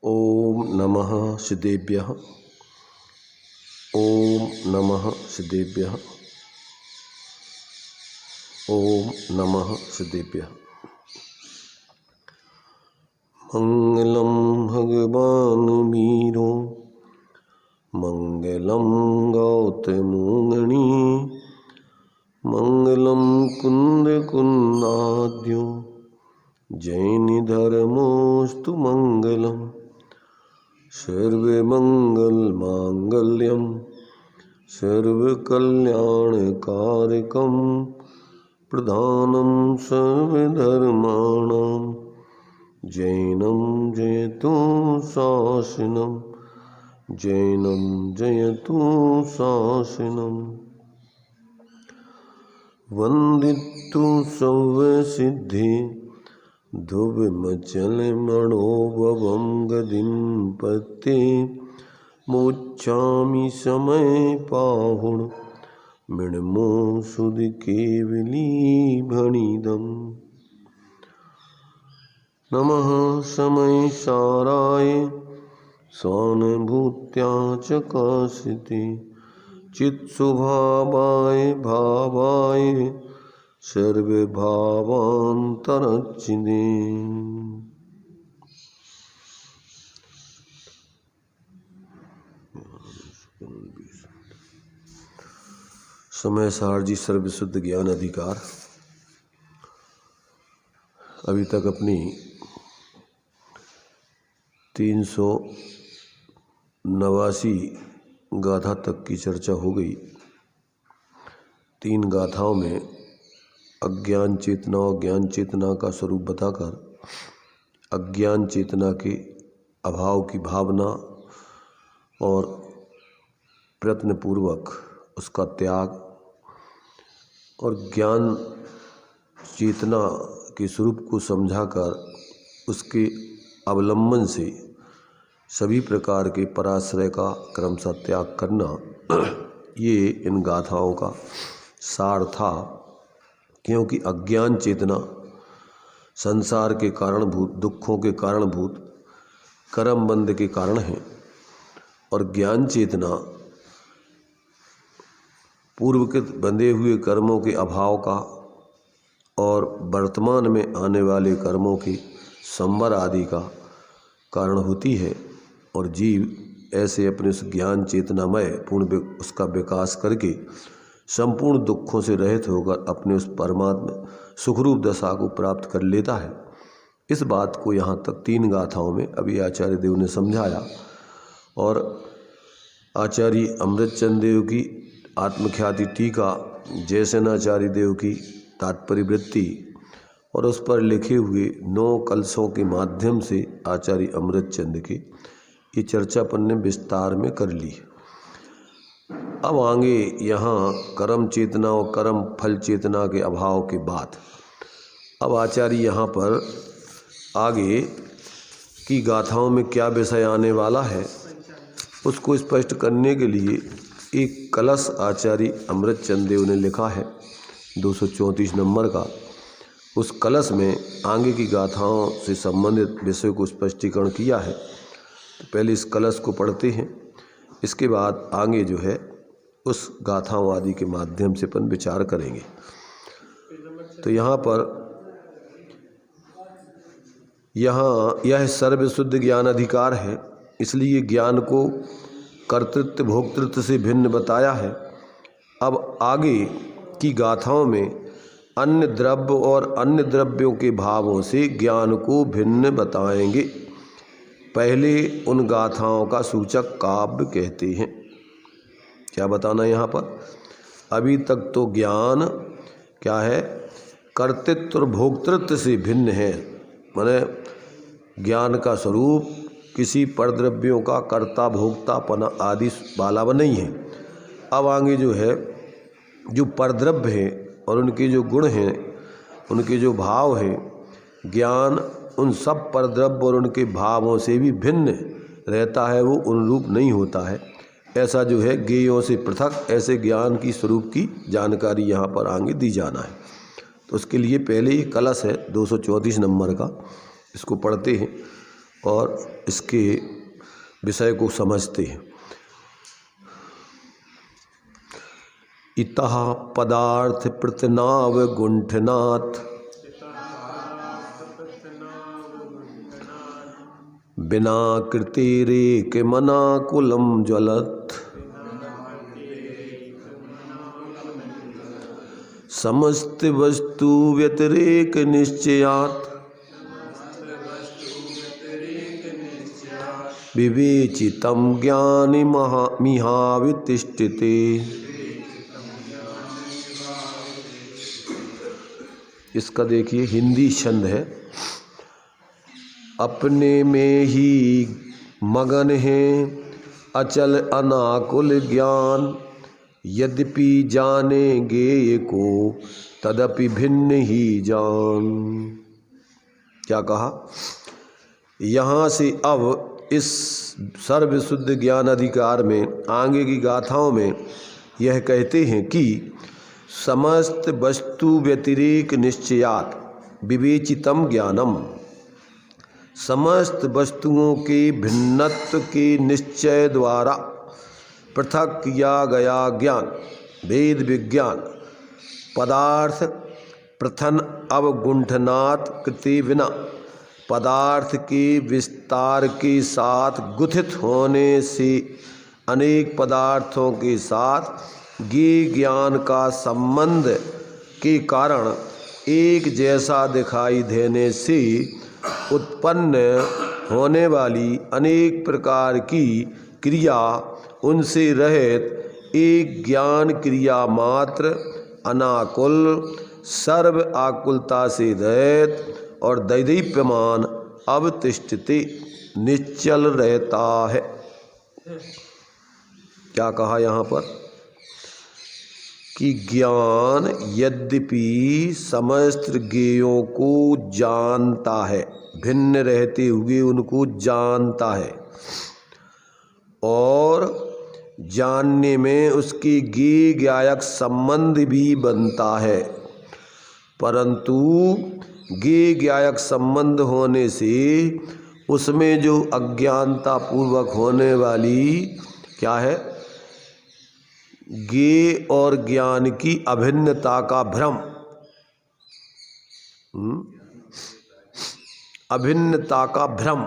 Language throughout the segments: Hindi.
ओम नमः सिद्धेभ्यः। ओम नमः सिद्धेभ्यः। ओम नमः सिद्धेभ्यः। मंगलम भगवान वीरो मंगलम गौतमोगणी मंगलम कुंद कुंदाद्यो जैन धर्मोस्तु मंगलम सर्वे मंगल मांगल्यम सर्व कल्याण कारकम प्रधानम सर्वधर्माणां जैनम जयतु शासनम जैनम जयतु शासनम वंदितु सर्वसिद्धि ध्रुवमचल मनोभवं गदिं पते मोक्षामि समय पाहुण मृण्मो सुध केवली भणिदम्। नमः समय साराय स्वानुभूत्या चकाशिते चित्स्वभावाय भावाय सर्वे भावान्तरचिदे। समय सार जी सर्वशुद्ध ज्ञान अधिकार। अभी तक अपनी 389 गाथा तक की चर्चा हो गई। 3 गाथाओं में अज्ञान चेतना और ज्ञान चेतना का स्वरूप बताकर अज्ञान चेतना के अभाव की भावना और प्रयत्नपूर्वक उसका त्याग और ज्ञान चेतना के स्वरूप को समझाकर उसके अवलंबन से सभी प्रकार के पराश्रय का क्रमशः त्याग करना, ये इन गाथाओं का सार था। क्योंकि अज्ञान चेतना संसार के कारणभूत, दुखों के कारणभूत, कर्म बंध के कारण है और ज्ञान चेतना पूर्वकृत बंधे हुए कर्मों के अभाव का और वर्तमान में आने वाले कर्मों के संवर आदि का कारण होती है। और जीव ऐसे अपने उस ज्ञान चेतनामय पूर्ण उसका विकास करके संपूर्ण दुखों से रहित होकर अपने उस परमात्मा सुखरूप दशा को प्राप्त कर लेता है। इस बात को यहाँ तक 3 गाथाओं में अभी आचार्य देव ने समझाया। और आचार्य अमृतचंद देव की आत्मख्याति टीका, जयसेनाचार्य देव की तात्पर्य वृत्ति और उस पर लिखे हुए 9 कलशों के माध्यम से आचार्य अमृतचंद के ये चर्चा अपन ने विस्तार में कर ली। अब आगे यहाँ कर्म चेतना और कर्म फल चेतना के अभाव के बाद अब आचार्य यहाँ पर आगे की गाथाओं में क्या विषय आने वाला है उसको स्पष्ट करने के लिए एक कलश आचार्य अमृतचंद देव ने लिखा है 234 नंबर का। उस कलश में आगे की गाथाओं से संबंधित विषय को स्पष्टीकरण किया है। तो पहले इस कलश को पढ़ते हैं, इसके बाद आगे जो है उस गाथाओं आदि के माध्यम से अपन विचार करेंगे। तो यहाँ पर यह सर्वशुद्ध ज्ञान अधिकार है, इसलिए ज्ञान को कर्तृत्व भोक्तृत्व से भिन्न बताया है। अब आगे की गाथाओं में अन्य द्रव्य और अन्य द्रव्यों के भावों से ज्ञान को भिन्न बताएंगे। पहले उन गाथाओं का सूचक काव्य कहते हैं। क्या बताना यहाँ पर? अभी तक तो ज्ञान क्या है, कर्तृत्व और भोक्तृत्व से भिन्न है। माने ज्ञान का स्वरूप किसी परद्रव्यों का कर्ता भोक्तापना आदि वाला नहीं है। अब आगे जो है जो परद्रव्य हैं और उनके जो गुण हैं, उनके जो भाव हैं, ज्ञान उन सब परद्रव्य और उनके भावों से भी भिन्न रहता है, वो अनुरूप नहीं होता है। ऐसा जो है ज्ञेयों से पृथक ऐसे ज्ञान की स्वरूप की जानकारी यहाँ पर आगे दी जाना है। तो उसके लिए पहले ही कलश है 234 नंबर का, इसको पढ़ते हैं। और इसके विषय को समझते हैं। इतः पदार्थ प्रतनाव गुंठनाथ बिना कृतिरेक मनाकुलम ज्वलत् समस्त वस्तु व्यतिरेक निश्चयात् विवेचितम ज्ञानि मिहावितिष्ठते। इसका देखिए हिंदी छंद है। अपने में ही मगन है अचल अनाकुल ज्ञान, यद्यपि जानेंगे को तदपि भिन्न ही जान। क्या कहा? यहाँ से अब इस सर्वशुद्ध ज्ञान अधिकार में आगे की गाथाओं में यह कहते हैं कि समस्त वस्तु व्यतिरेक निश्चयात् विवेचितम ज्ञानम, समस्त वस्तुओं के भिन्नत्व के निश्चय द्वारा पृथक किया गया ज्ञान, वेद विज्ञान, पदार्थ प्रथन अवगुंठनात् कृते बिना, पदार्थ के विस्तार के साथ गुथित होने से अनेक पदार्थों के साथ ये ज्ञान का संबंध के कारण एक जैसा दिखाई देने से उत्पन्न होने वाली अनेक प्रकार की क्रिया उनसे रहित एक ज्ञान क्रिया मात्र अनाकुल सर्व आकुलता से रहित और दैदीप्यमान अवतिष्ठते निश्चल रहता है। क्या कहा यहाँ पर कि ज्ञान यद्यपि समस्त ज्ञेयों को जानता है, भिन्न रहते हुए उनको जानता है और जानने में उसके ज्ञेय ज्ञायक संबंध भी बनता है, परंतु ज्ञेय ज्ञायक संबंध होने से उसमें जो अज्ञानता पूर्वक होने वाली क्या है, ज्ञेय और ज्ञान की अभिन्नता का भ्रम, अभिन्नता का भ्रम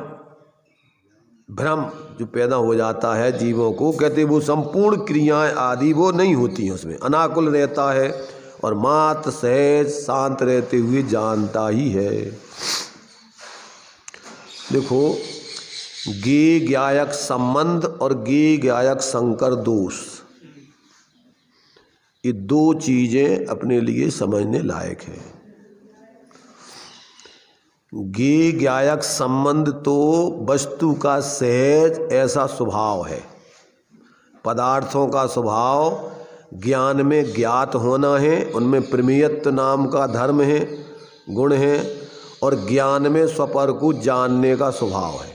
जो पैदा हो जाता है जीवों को, कहते वो संपूर्ण क्रियाएं आदि वो नहीं होती हैं, उसमें अनाकुल रहता है और मात्र सहज शांत रहते हुए जानता ही है। देखो ज्ञेय ज्ञायक संबंध और ज्ञेय ज्ञायक संकर दोष, ये दो चीजें अपने लिए समझने लायक है। ज्ञेय ज्ञायक संबंध तो वस्तु का सहज ऐसा स्वभाव है, पदार्थों का स्वभाव ज्ञान में ज्ञात होना है, उनमें प्रमेयत्व नाम का धर्म है, गुण है, और ज्ञान में स्वपर को जानने का स्वभाव है।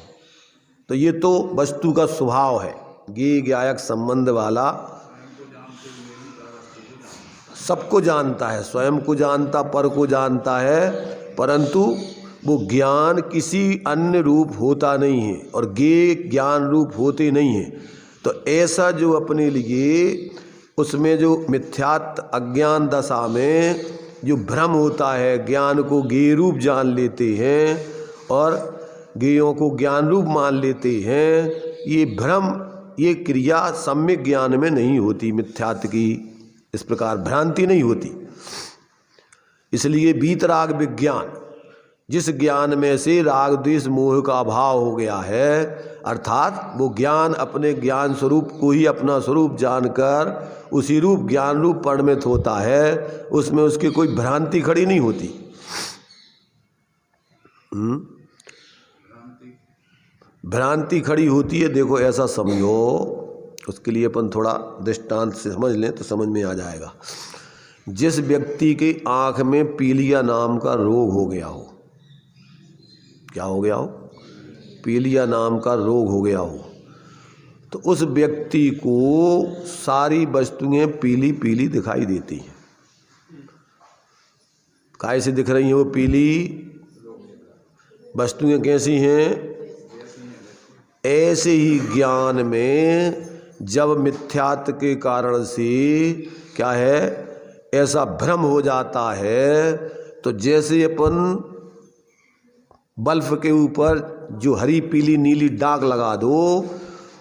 तो ये तो वस्तु का स्वभाव है। ज्ञेय ज्ञायक संबंध वाला सबको जानता है, स्वयं को जानता, पर को जानता है, परंतु वो ज्ञान किसी अन्य रूप होता नहीं है और ज्ञेय ज्ञान रूप होते नहीं है। तो ऐसा जो अपने लिए उसमें जो मिथ्यात्व अज्ञान दशा में जो भ्रम होता है, ज्ञान को ज्ञेय रूप जान लेते हैं और ज्ञेयों को ज्ञान रूप मान लेते हैं, ये भ्रम, ये क्रिया सम्यक ज्ञान में नहीं होती, मिथ्यात्व की इस प्रकार भ्रांति नहीं होती। इसलिए वीतराग विज्ञान, जिस ज्ञान में से राग द्वेष मोह का अभाव हो गया है, अर्थात वो ज्ञान अपने ज्ञान स्वरूप को ही अपना स्वरूप जानकर उसी रूप ज्ञान रूप परिणमित होता है, उसमें उसकी कोई भ्रांति खड़ी नहीं होती। भ्रांति खड़ी होती है, देखो ऐसा समझो, उसके लिए अपन थोड़ा दृष्टांत से समझ लें तो समझ में आ जाएगा। जिस व्यक्ति के आँख में पीलिया नाम का रोग हो गया हो, क्या हो गया हो, पीलिया नाम का रोग हो गया हो, तो उस व्यक्ति को सारी वस्तुएं पीली पीली दिखाई देती हैं। कैसे दिख रही हैं वो पीली वस्तुएं? कैसी हैं? ऐसे ही ज्ञान में जब मिथ्यात्व के कारण से क्या है, ऐसा भ्रम हो जाता है, तो जैसे अपन बल्ब के ऊपर जो हरी पीली नीली दाग लगा दो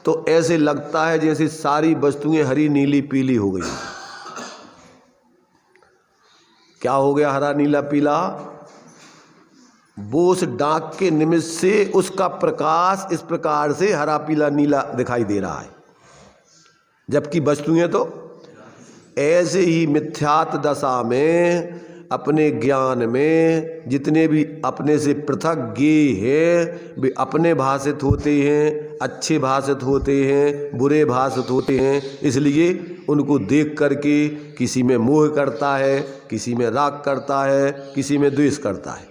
तो ऐसे लगता है जैसे सारी वस्तुएं हरी नीली पीली हो गई। क्या हो गया हरा नीला पीला? वो उस दाग के निमित्त से उसका प्रकाश इस प्रकार से हरा पीला नीला दिखाई दे रहा है, जबकि वस्तुएं तो ऐसे ही मिथ्यात्व दशा में अपने ज्ञान में जितने भी अपने से पृथक ज्ञेय हैं वे अपने भाषित होते हैं, अच्छे भाषित होते हैं, बुरे भाषित होते हैं। इसलिए उनको देख करके किसी में मोह करता है, किसी में राग करता है, किसी में द्वेष करता है,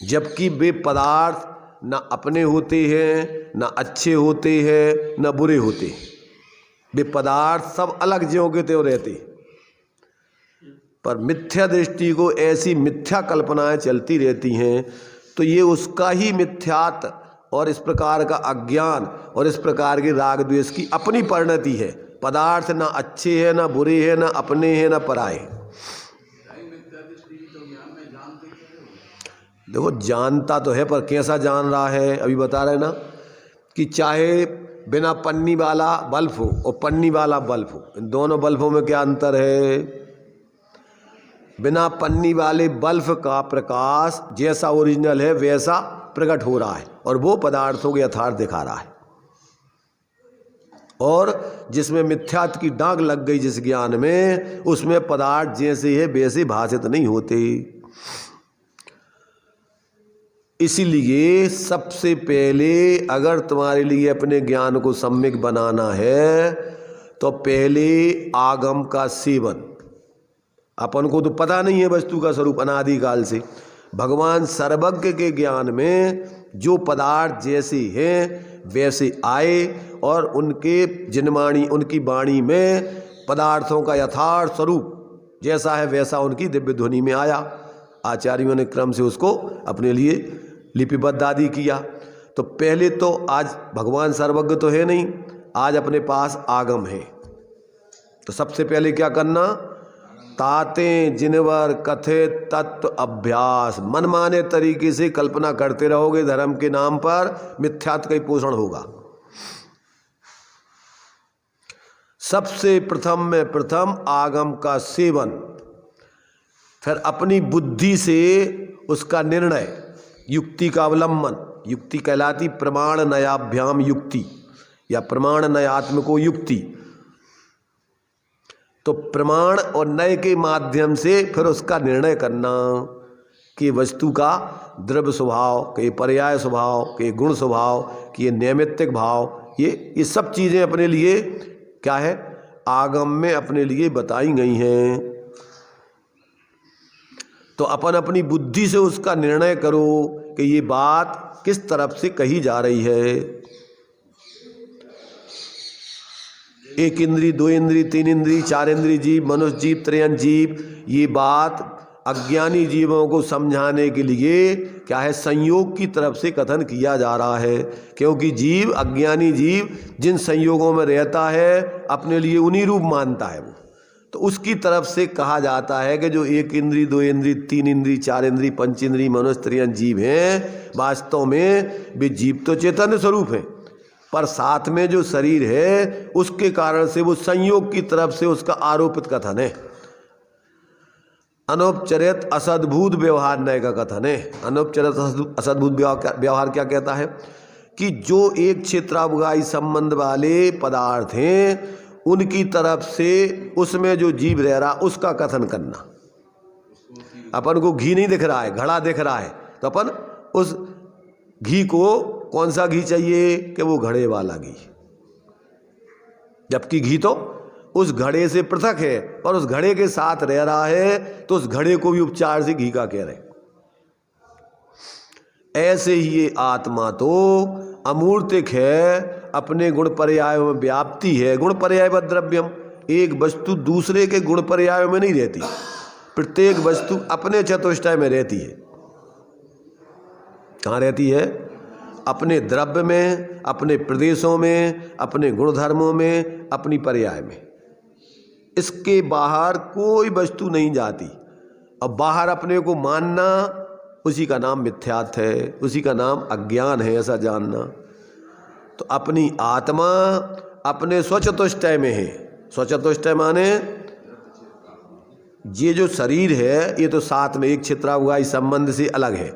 जबकि वे पदार्थ न अपने होते हैं, न अच्छे होते हैं, न बुरे होते हैं। वे पदार्थ सब अलग ज्यों के त्यों रहते, पर मिथ्या दृष्टि को ऐसी मिथ्या कल्पनाएं चलती रहती हैं, तो ये उसका ही मिथ्यात्व और इस प्रकार का अज्ञान और इस प्रकार के राग द्वेष की अपनी परिणति है। पदार्थ ना अच्छे हैं, ना बुरे हैं, ना अपने हैं, ना पराए। देखो जानता तो है, पर कैसा जान रहा है? अभी बता रहे ना कि चाहे बिना पन्नी वाला बल्ब हो और पन्नी वाला बल्ब हो, इन दोनों बल्बों में क्या अंतर है? बिना पन्नी वाले बल्ब का प्रकाश जैसा ओरिजिनल है वैसा प्रकट हो रहा है और वो पदार्थों के यथार्थ दिखा रहा है, और जिसमें मिथ्यात्व की दाग लग गई जिस ज्ञान में, उसमें पदार्थ जैसे है वैसे भाषित नहीं होते। इसीलिए सबसे पहले अगर तुम्हारे लिए अपने ज्ञान को सम्यक बनाना है तो पहले आगम का सेवन। अपन को तो पता नहीं है वस्तु का स्वरूप अनादिकाल से। भगवान सर्वज्ञ के ज्ञान में जो पदार्थ जैसे हैं वैसे आए और उनके जिनवाणी उनकी वाणी में पदार्थों का यथार्थ स्वरूप जैसा है वैसा उनकी दिव्य ध्वनि में आया। आचार्यों ने क्रम से उसको अपने लिए लिपिबद्ध आदि किया। तो पहले तो आज भगवान सर्वज्ञ तो है नहीं, आज अपने पास आगम है। तो सबसे पहले क्या करना? ताते जिनवर कथित तत्व अभ्यास। मनमाने तरीके से कल्पना करते रहोगे धर्म के नाम पर, मिथ्यात्व का ही पोषण होगा। सबसे प्रथम में प्रथम आगम का सेवन, फिर अपनी बुद्धि से उसका निर्णय, युक्ति का अवलंबन। युक्ति कहलाती प्रमाण नयाभ्याम युक्ति या प्रमाण नयात्मको युक्ति। तो प्रमाण और नय के माध्यम से फिर उसका निर्णय करना कि वस्तु का द्रव्य स्वभाव, के पर्याय स्वभाव, के गुण स्वभाव, कि नैमित्तिक भाव, ये सब चीज़ें अपने लिए क्या है, आगम में अपने लिए बताई गई हैं। तो अपन अपनी बुद्धि से उसका निर्णय करो कि ये बात किस तरफ से कही जा रही है। एक इंद्री, दो इंद्री, तीन इंद्री, चार इंद्री जीव, मनुष्य जीव, त्रयन जीव, ये बात अज्ञानी जीवों को समझाने के लिए क्या है, संयोग की तरफ से कथन किया जा रहा है। क्योंकि जीव, अज्ञानी जीव जिन संयोगों में रहता है अपने लिए उन्हीं रूप मानता है वो, तो उसकी तरफ से कहा जाता है कि जो एक इंद्री, दो इंद्री, तीन इंद्री, चार इंद्री, पंच इंद्री, मनुष्य, त्रयन जीव हैं, वास्तव में वे जीव तो चैतन्य स्वरूप हैं, पर साथ में जो शरीर है उसके कारण से वो संयोग की तरफ से उसका आरोपित कथन है। अनौपचारिक असद्भुत व्यवहार नय का कथन है। अनौपचारिक असद्भुत व्यवहार क्या कहता है कि जो एक क्षेत्रावगाही संबंध वाले पदार्थ हैं उनकी तरफ से उसमें जो जीव रह रहा उसका कथन करना। अपन को घी नहीं दिख रहा है, घड़ा दिख रहा है, तो अपन उस घी को, कौन सा घी चाहिए कि वो घड़े वाला घी, जबकि घी तो उस घड़े से पृथक है और उस घड़े के साथ रह रहा है, तो उस घड़े को भी उपचार से घी का कह रहे। ऐसे ही ये आत्मा तो अमूर्तिक है, अपने गुण पर्यायों में व्याप्ति है। गुण पर्याय व द्रव्यम, एक वस्तु दूसरे के गुण पर्यायों में नहीं रहती, प्रत्येक वस्तु अपने चतुष्टय में रहती है। कहाँ रहती है? अपने द्रव्य में, अपने प्रदेशों में, अपने गुणधर्मों में, अपनी पर्याय में। इसके बाहर कोई वस्तु नहीं जाती। अब बाहर अपने को मानना, उसी का नाम मिथ्यात्व है, उसी का नाम अज्ञान है, ऐसा जानना। तो अपनी आत्मा अपने स्वचतुष्टय में है। स्वचतुष्टय माने ये जो शरीर है ये तो साथ में एक क्षेत्रावगाही संबंध से अलग है।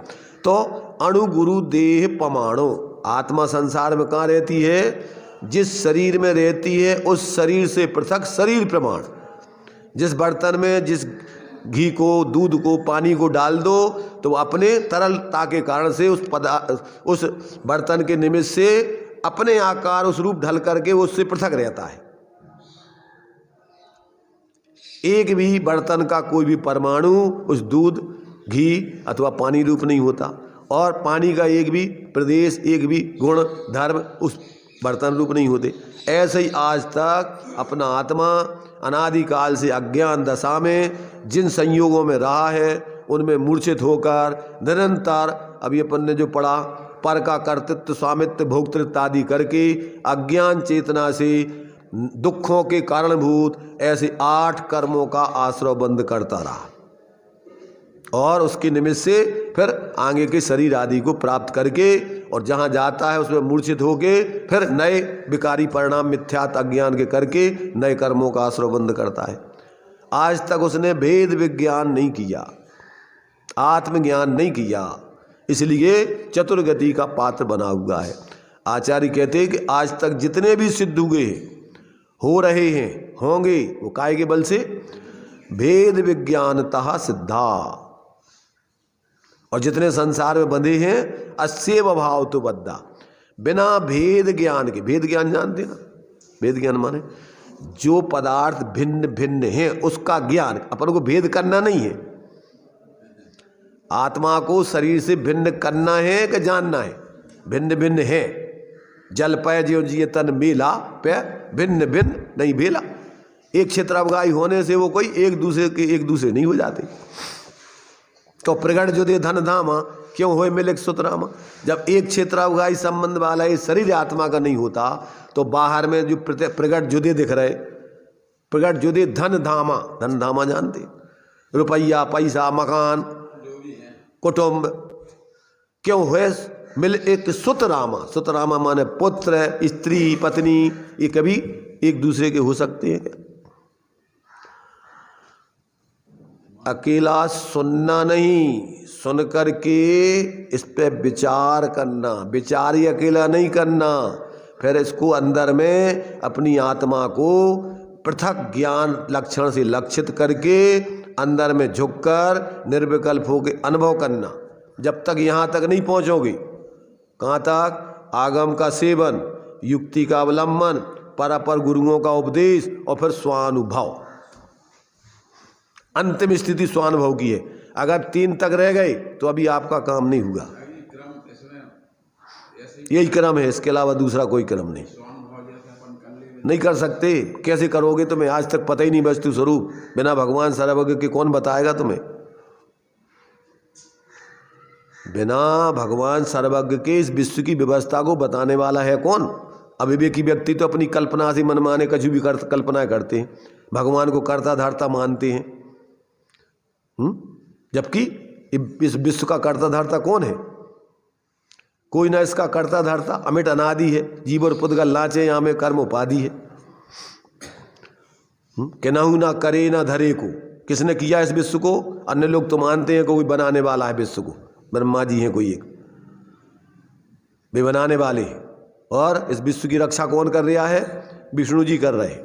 तो अणु गुरु देह पमाणु, आत्मा संसार में कहाँ रहती है? जिस शरीर में रहती है उस शरीर से पृथक शरीर प्रमाण। जिस बर्तन में जिस घी को, दूध को, पानी को डाल दो तो अपने तरलता के कारण से उस बर्तन के निमित्त से अपने आकार, उस रूप ढल करके उससे पृथक रहता है। एक भी बर्तन का कोई भी परमाणु उस दूध, घी अथवा पानी रूप नहीं होता, और पानी का एक भी प्रदेश, एक भी गुण धर्म उस बर्तन रूप नहीं होते। ऐसे ही आज तक अपना आत्मा अनादिकाल से अज्ञान दशा में जिन संयोगों में रहा है उनमें मूर्छित होकर निरंतर, अभी अपन ने जो पढ़ा, पर का कर्तृत्व, स्वामित्व, भोक्तृत्व आदि करके अज्ञान चेतना से दुखों के कारणभूत ऐसे 8 कर्मों का आश्रय बंद करता रहा, और उसके निमित्त से फिर आगे के शरीर आदि को प्राप्त करके और जहाँ जाता है उसमें मूर्छित होके फिर नए विकारी परिणाम मिथ्यात्व अज्ञान के करके नए कर्मों का आश्रय बंद करता है। आज तक उसने भेद विज्ञान नहीं किया, आत्मज्ञान नहीं किया, इसलिए चतुर्गति का पात्र बना हुआ है। आचार्य कहते हैं कि आज तक जितने भी सिद्ध हुए हैं, हो रहे हैं, होंगे, वो काय के बल से? भेद विज्ञानतः सिद्धा। और जितने संसार में बंधे हैं अस्येव भाव तो बद्धा, बिना भेद ज्ञान के। भेद ज्ञान जानते ना? भेद ज्ञान माने जो पदार्थ भिन्न भिन्न हैं उसका ज्ञान। अपन को भेद करना नहीं है, आत्मा को शरीर से भिन्न करना है कि जानना है? भिन्न भिन्न है। जल पय ज्यों जिये तन मेला, पे भिन्न भिन्न नहीं भेला। एक क्षेत्रावगाही होने से वो कोई एक दूसरे नहीं हो जाते। तो प्रगट जो दे धन धामा, क्यों होए मिले सुतरामा। जब एक क्षेत्रावगाही संबंध वाला ये शरीर आत्मा का नहीं होता तो बाहर में जो प्रगट जुदे दिख रहे, प्रगट जुदे धन धामा, धन धामा जानते, रुपया, पैसा, मकान, कुटुंब, क्यों हुए मिल एक सुतरामा। सुतरामा माने पुत्र, स्त्री, पत्नी, ये कभी एक दूसरे के हो सकते हैं क्या? अकेला सुनना नहीं, सुन करके इस पे विचार करना। विचार ही अकेला नहीं करना, फिर इसको अंदर में अपनी आत्मा को पृथक ज्ञान लक्षण से लक्षित करके अंदर में झुककर निर्विकल्प होकर अनुभव करना। जब तक यहाँ तक नहीं पहुँचोगे, कहाँ तक? आगम का सेवन, युक्ति का अवलंबन, पर गुरुओं का उपदेश और फिर स्वानुभव। अंतिम स्थिति स्वानुभव की है। अगर 3 तक रह गए तो अभी आपका काम नहीं हुआ। यही क्रम है, इसके अलावा दूसरा कोई क्रम नहीं। नहीं कर सकते। कैसे करोगे? तुम्हें आज तक पता ही नहीं वस्तु स्वरूप। बिना भगवान सर्वज्ञ के कौन बताएगा तुम्हें? बिना भगवान सर्वज्ञ के इस विश्व की व्यवस्था को बताने वाला है कौन? अविवेकी व्यक्ति तो अपनी कल्पना से मनमाने कछु भी कल्पना करते हैं, भगवान को कर्ता धर्ता मानते हैं। जबकि इस विश्व का कर्ता धर्ता कौन है? कोई ना इसका कर्ता धर्ता, अमिट अनादि है। जीव और पुद्गल नाचे यहाँ में कर्म उपाधि है। केनाहू ना करे ना धरे को, किसने किया इस विश्व को? अन्य लोग तो मानते हैं कोई बनाने वाला है विश्व को, ब्रह्मा जी हैं कोई एक, वे बनाने वाले हैं। और इस विश्व की रक्षा कौन कर रहा है? विष्णु जी कर रहे हैं।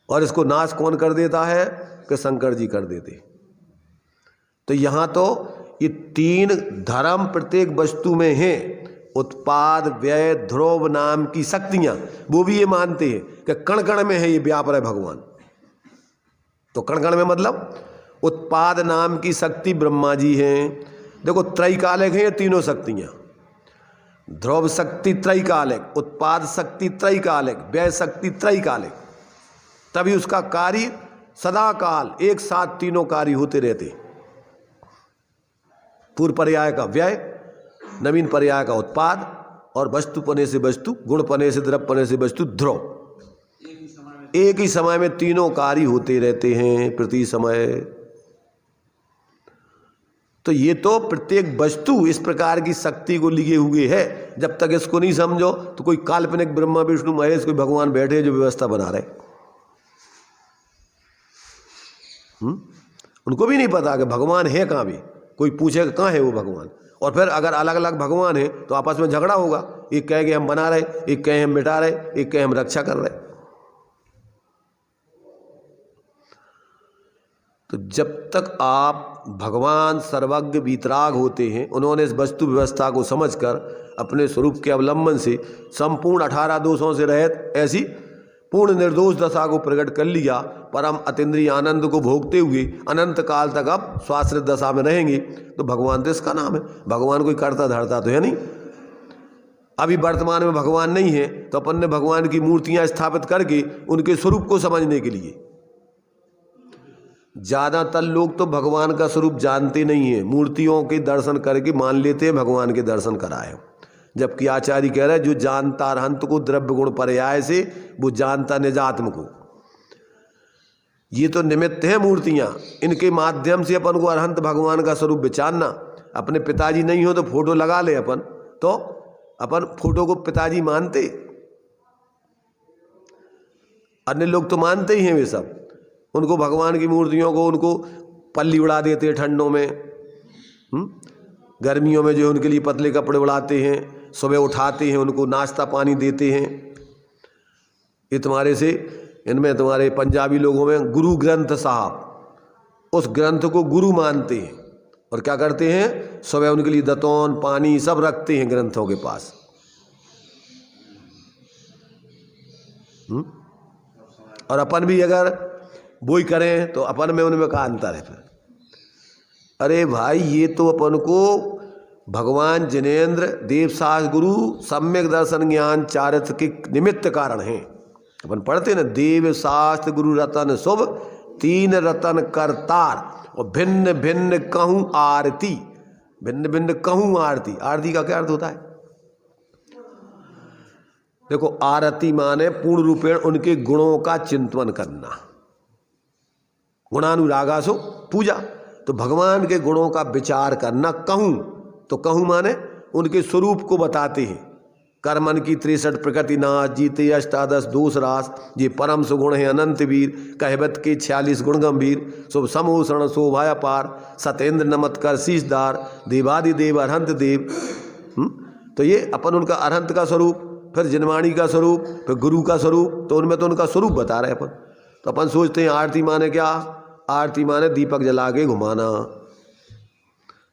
और इसको नाश कौन कर देता है? कि शंकर जी कर देते। तो यहाँ तो ये 3 धर्म प्रत्येक वस्तु में हैं। उत्पाद, व्यय, ध्रुव नाम की शक्तियाँ, वो भी ये मानते हैं कि कण कण में है ये व्यापार है भगवान। तो कण कण में मतलब उत्पाद नाम की शक्ति ब्रह्मा जी हैं। देखो त्रैकालिक हैं ये तीनों शक्तियाँ। ध्रुव शक्ति त्रैकालिक, उत्पाद शक्ति त्रैकालिक, व्यय शक्ति त्रैकालिक। तभी उसका कार्य सदा काल एक साथ तीनों कार्य होते रहते। पूर्व पर्याय का व्यय, नवीन पर्याय का उत्पाद और वस्तुपने से वस्तु, गुणपने से द्रव्यपने से वस्तु, ध्रुव। एक ही समय में तीनों कार्य होते रहते हैं प्रति समय। तो ये तो प्रत्येक वस्तु इस प्रकार की शक्ति को लिए हुए है। जब तक इसको नहीं समझो तो कोई काल्पनिक ब्रह्मा विष्णु महेश कोई भगवान बैठे जो व्यवस्था बना रहे, उनको भी नहीं पता कि भगवान है कहाँ भी। कोई पूछेगा कहाँ है वो भगवान, और फिर अगर अलग अलग भगवान है तो आपस में झगड़ा होगा। एक कहेंगे हम बना रहे, एक कहे हम मिटा रहे, एक कहे हम रक्षा कर रहे। तो जब तक आप भगवान सर्वज्ञ वीतराग होते हैं, उन्होंने इस वस्तु व्यवस्था को समझकर अपने स्वरूप के अवलंबन से संपूर्ण 18 दोषों से रहित ऐसी पूर्ण निर्दोष दशा को प्रकट कर लिया। परम अतीन्द्रिय आनंद को भोगते हुए अनंत काल तक अब स्वाश्रित दशा में रहेंगे। तो भगवान तो इसका नाम है। भगवान कोई करता धरता तो है नहीं। अभी वर्तमान में भगवान नहीं है तो अपन ने भगवान की मूर्तियां स्थापित करके उनके स्वरूप को समझने के लिए। ज़्यादातर लोग तो भगवान का स्वरूप जानते नहीं हैं, मूर्तियों के दर्शन करके मान लेते हैं भगवान के दर्शन कराए। जबकि आचार्य कह रहे हैं जो जानता अरहंत को द्रव्य गुण पर्याय से, वो जानता निजात्म को। ये तो निमित्त है मूर्तियां, इनके माध्यम से अपन को अरहंत भगवान का स्वरूप विचारना। अपने पिताजी नहीं हो तो फोटो लगा ले अपन, तो अपन फोटो को पिताजी मानते। अन्य लोग तो मानते ही हैं वे सब। उनको भगवान की मूर्तियों को उनको पल्ली उड़ा देते हैं ठंडों में, गर्मियों में जो उनके लिए पतले कपड़े उड़ाते हैं, सुबह उठाते हैं, उनको नाश्ता पानी देते हैं। ये तुम्हारे से इनमें तुम्हारे पंजाबी लोगों में गुरु ग्रंथ साहब, उस ग्रंथ को गुरु मानते हैं और क्या करते हैं, सुबह उनके लिए दतौन पानी सब रखते हैं ग्रंथों के पास। और अपन भी अगर वही करें तो अपन में उनमें का अंतर है फिर। अरे भाई ये तो अपन को भगवान जिनेन्द्र देवशास्त्र गुरु सम्यक दर्शन ज्ञान चारित्र के निमित्त कारण हैं। अपन पढ़ते ना, देव शास्त्र गुरु रतन शुभ तीन रतन करतार और भिन्न भिन्न कहूँ आरती। भिन्न भिन्न कहूँ आरती, आरती का क्या अर्थ होता है? देखो आरती माने पूर्ण रूपेण उनके गुणों का चिंतन करना, गुणानुरागासो पूजा। तो भगवान के गुणों का विचार करना। कहूँ तो कहूँ माने उनके स्वरूप को बताते हैं। कर्मन की 63 प्रकृति नाश, जीते अष्टादश दोष रास, ये परम सुगुण है अनंत वीर, कहवत के 46 गुण गंभीर, शुभ समोषण शोभाया पार, सतेंद्र नमत्कर शीशदार, देवादिदेव अरहंत देव। तो ये अपन उनका अरहंत का स्वरूप, फिर जिनवाणी का स्वरूप, फिर गुरु का स्वरूप, तो उनमें तो उनका स्वरूप बता रहे अपन। तो अपन सोचते हैं आरती माने क्या? आरती माने दीपक जला के घुमाना।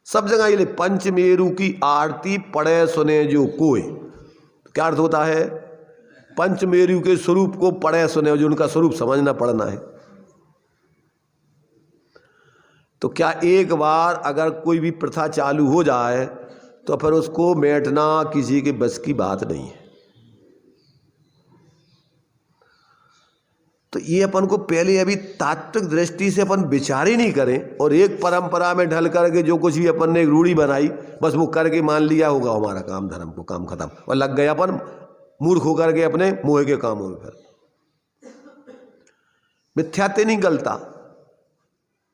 सब जगह ये पंचमेरु की आरती पढ़े सुने जो कोई, क्या अर्थ होता है? पंचमेरु के स्वरूप को पढ़े सुने, जो उनका स्वरूप समझना पड़ना है। तो क्या एक बार अगर कोई भी प्रथा चालू हो जाए तो फिर उसको मेटना किसी के बस की बात नहीं है। तो ये अपन को पहले अभी तात्विक दृष्टि से अपन विचार ही नहीं करें और एक परंपरा में ढल करके जो कुछ भी अपन ने एक रूढ़ी बनाई बस वो करके मान लिया होगा हमारा काम, धर्म को काम खत्म, और लग गया अपन मूर्ख होकर के अपने मोह के कामों में। फिर मिथ्यात्व नहीं गलता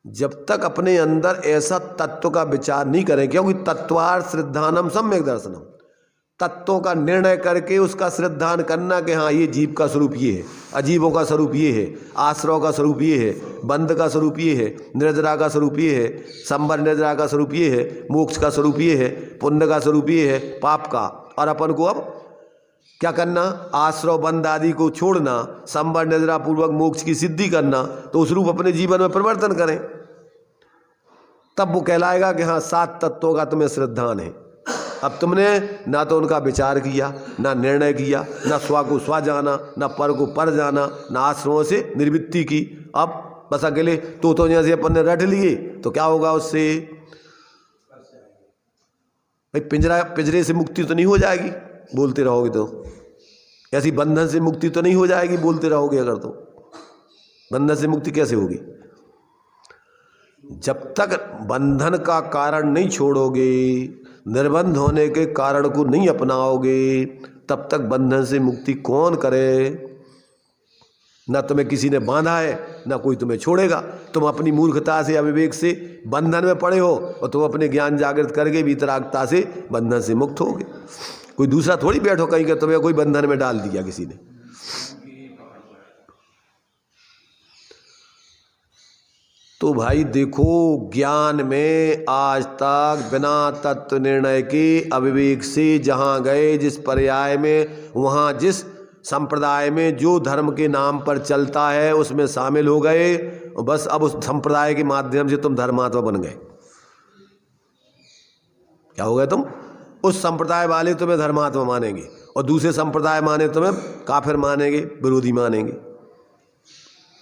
जब तक अपने अंदर ऐसा तत्व का विचार नहीं करें, क्योंकि तत्वार श्रद्धानम सम्यक दर्शनम, तत्वों का निर्णय करके उसका श्रद्धान करना कि हाँ ये जीव का स्वरूप ये है, अजीवों का स्वरूप ये है, आश्रव का स्वरूप ये है, बंध का स्वरूप ये है, निर्जरा का स्वरूप ये है, संबर निर्जरा का स्वरूप ये है, मोक्ष का स्वरूप ये है, पुण्य का स्वरूप ये है, पाप का। और अपन को अब क्या करना? आश्रव बंध आदि को छोड़ना, संबर निर्जरा पूर्वक मोक्ष की सिद्धि करना। तो उस रूप अपने जीवन में परिवर्तन करें, तब वो कहलाएगा कि हाँ 7 तत्वों का तुम्हें श्रद्धान है। अब तुमने ना तो उनका विचार किया, ना निर्णय किया, ना स्व को स्व जाना, ना पर को पर जाना, ना आश्रमों से निर्वृत्ति की। अब बस अकेले तो यहाँ से अपन ने रट लिए तो क्या होगा उससे? भाई पिंजरे से मुक्ति तो नहीं हो जाएगी बोलते रहोगे तो, ऐसी बंधन से मुक्ति तो नहीं हो जाएगी बोलते रहोगे अगर, तो बंधन से मुक्ति कैसे होगी? जब तक बंधन का कारण नहीं छोड़ोगे निर्बंध होने के कारण को नहीं अपनाओगे तब तक बंधन से मुक्ति कौन करे। न तुम्हें किसी ने बांधा है, न कोई तुम्हें छोड़ेगा। तुम अपनी मूर्खता से, अविवेक से बंधन में पड़े हो और तुम अपने ज्ञान जागृत करके वितरागता से बंधन से मुक्त होगे। कोई दूसरा थोड़ी बैठो कहीं के तुम्हें कोई बंधन में डाल दिया किसी ने। तो भाई देखो, ज्ञान में आज तक बिना तत्व निर्णय के अविवेक से जहाँ गए, जिस पर्याय में, वहाँ जिस संप्रदाय में जो धर्म के नाम पर चलता है उसमें शामिल हो गए, और बस अब उस संप्रदाय के माध्यम से तुम धर्मात्मा बन गए। क्या हो गए तुम? उस संप्रदाय वाले तुम्हें धर्मात्मा मानेंगे और दूसरे संप्रदाय माने तुम्हें काफिर मानेंगे, विरोधी मानेंगे।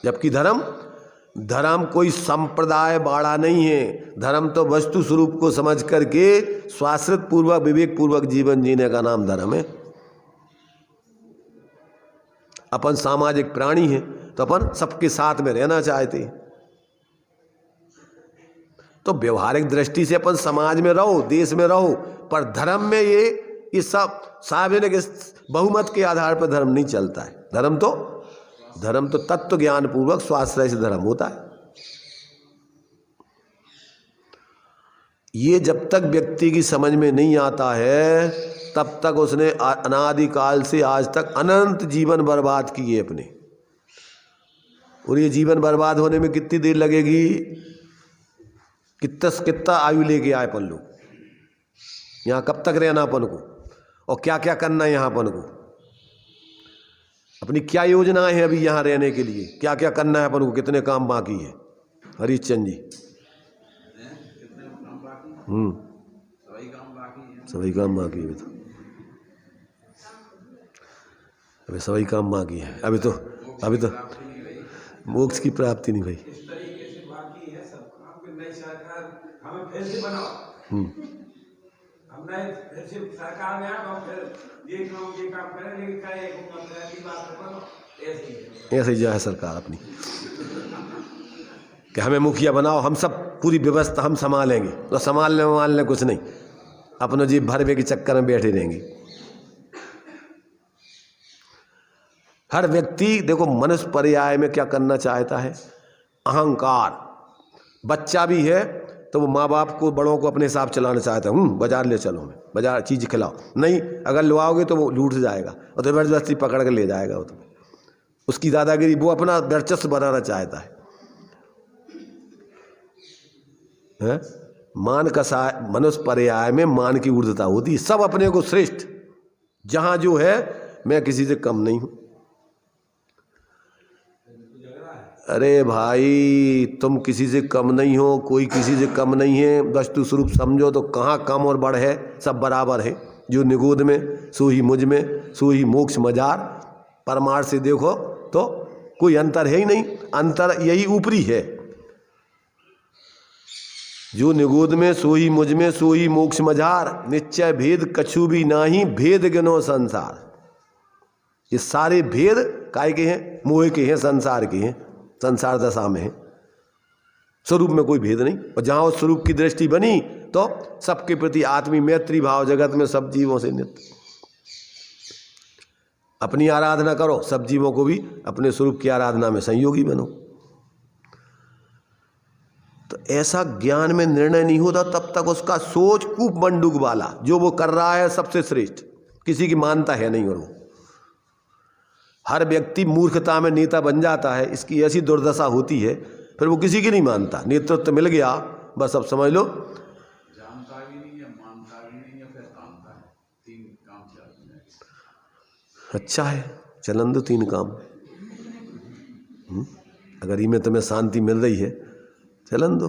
जबकि धर्म कोई संप्रदाय बाड़ा नहीं है। धर्म तो वस्तु स्वरूप को समझ करके स्वाश्रित पूर्वक, विवेक पूर्वक जीवन जीने का नाम धर्म है। अपन सामाजिक प्राणी हैं तो अपन सबके साथ में रहना चाहते हैं। तो व्यवहारिक दृष्टि से अपन समाज में रहो, देश में रहो, पर धर्म में ये सब सार्वजनिक बहुमत के आधार पर धर्म नहीं चलता है। धर्म तो तत्व ज्ञान पूर्वक स्वाश्रय से धर्म होता है। ये जब तक व्यक्ति की समझ में नहीं आता है तब तक उसने अनादिकाल से आज तक अनंत जीवन बर्बाद किए अपने। और ये जीवन बर्बाद होने में कितनी देर लगेगी? कितना आयु लेके आए अपन लोग, यहाँ कब तक रहना अपन को, और क्या क्या करना है यहाँ अपन को, अपनी क्या योजनाएं हैं अभी यहाँ रहने के लिए, क्या क्या करना है अपन को, कितने काम बाकी है। हरिश्चंद जी, सभी काम बाकी है। अभी सभी काम बाकी है। अभी तो मोक्ष की प्राप्ति नहीं भाई। ऐसे ही जो है सरकार अपनी कि हमें मुखिया बनाओ, हम सब पूरी व्यवस्था हम संभालेंगे, तो संभालने कुछ नहीं, अपना जीव भरवे के चक्कर में बैठे रहेंगे। हर व्यक्ति देखो मनुष्य पर्याय में क्या करना चाहता है? अहंकार। बच्चा भी है तो वो माँ बाप को, बड़ों को अपने हिसाब चलाना चाहता है। बाजार ले चलो, हमें बाजार चीज़ खिलाओ, नहीं अगर लुआओगे तो वो लूट जाएगा और तो जबरदस्ती पकड़ के ले जाएगा। वो तो उसकी दादागिरी, वो अपना वर्चस्व बनाना चाहता है। मान का मनुष्य पर्याय में मान की ऊर्ध्वता होती है। सब अपने को श्रेष्ठ, जहां जो है मैं किसी से कम नहीं हूं। अरे भाई तुम किसी से कम नहीं हो, कोई किसी से कम नहीं है। वस्तु स्वरूप समझो तो कहाँ कम और बढ़ है, सब बराबर है। जो निगोद में सो ही मुझ में, सो ही मोक्ष मजार। परमार्थ से देखो तो कोई अंतर है ही नहीं, अंतर यही ऊपरी है। जो निगोद में सो ही मुझ में, सो ही मोक्ष मजार। निश्चय भेद कछु भी नाही, भेद गिनो संसार। ये सारे भेद काय के हैं? मोह के हैं, संसार के हैं, संसार दशा में है। स्वरूप में कोई भेद नहीं। और जहां उस स्वरूप की दृष्टि बनी तो सबके प्रति आत्मी मैत्री भाव, जगत में सब जीवों से नित्य। अपनी आराधना करो, सब जीवों को भी अपने स्वरूप की आराधना में संयोगी बनो। तो ऐसा ज्ञान में निर्णय नहीं होता तब तक उसका सोच कूप मंडूक वाला, जो वो कर रहा है सबसे श्रेष्ठ, किसी की मानता है नहीं। और वो हर व्यक्ति मूर्खता में नेता बन जाता है, इसकी ऐसी दुर्दशा होती है, फिर वो किसी की नहीं मानता। नेतृत्व मिल गया बस, अब समझ लो जानता भी नहीं है, मानता भी नहीं है, फिर कामता है। तीन काम चलते हैं। अच्छा है, चलन दो तीन काम। अगर इनमें तुम्हें शांति मिल रही है चलन दो।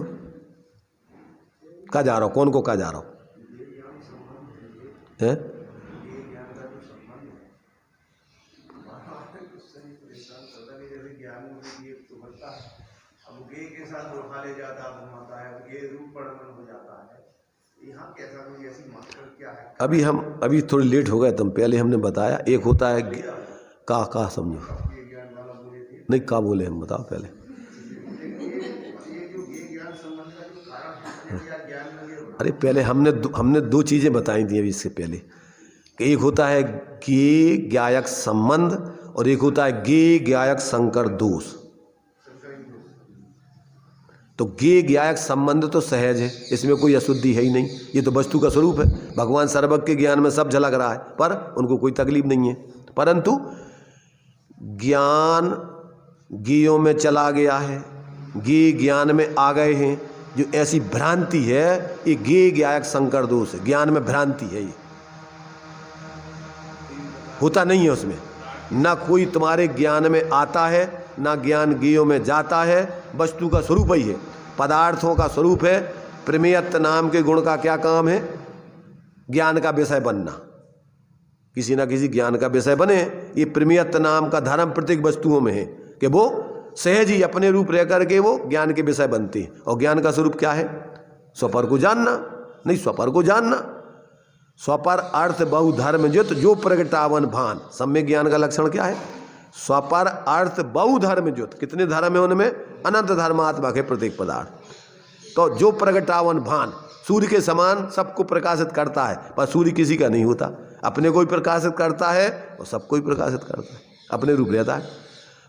कहाँ जा रहा हो? कौन को कहाँ जा रहा हो? हैं? अभी थोड़ी लेट हो गए तुम। पहले हमने बताया एक होता है का समझो नहीं, का बोले हम बताओ पहले। अरे पहले हमने दो चीज़ें बताई थी अभी इससे पहले कि एक होता है ज्ञेय ज्ञायक संबंध और एक होता है ज्ञेय ज्ञायक संकर दोष। तो ज्ञेय ज्ञायक संबंध तो सहज है, इसमें कोई अशुद्धि है ही नहीं, ये तो वस्तु का स्वरूप है। भगवान सर्वज्ञ के ज्ञान में सब झलक रहा है, पर उनको कोई तकलीफ नहीं है। परंतु ज्ञान ज्ञेयों में चला गया है, ज्ञेय ज्ञान में आ गए हैं, जो ऐसी भ्रांति है ये ज्ञेय ज्ञायक संकर दोष है। ज्ञान में भ्रांति है, ये होता नहीं है उसमें, ना कोई तुम्हारे ज्ञान में आता है ना ज्ञान ज्ञेयों में जाता है, वस्तु का स्वरूप ही है, पदार्थों का स्वरूप है। प्रमेयत्व नाम के गुण का क्या काम है? ज्ञान का विषय बनना, किसी ना किसी ज्ञान का विषय बने। ये प्रमेयत्व नाम का धर्म प्रत्येक वस्तुओं में है कि वो सहज ही अपने रूप रह करके वो ज्ञान के विषय बनते हैं। और ज्ञान का स्वरूप क्या है? स्वपर को जानना, नहीं स्वपर को जानना। स्वपर अर्थ बहु धर्म ज्योत जो प्रगटावन भान। सम्यक ज्ञान का लक्षण क्या है? स्वपर अर्थ बहु धर्म ज्योत। कितने धर्म है उनमें? अनंत धर्मात्मक है प्रत्येक पदार्थ। तो जो प्रगटावन भान, सूर्य के समान सबको प्रकाशित करता है, पर सूर्य किसी का नहीं होता। अपने को ही प्रकाशित करता है और सबको ही प्रकाशित करता है, अपने रूप रहता है।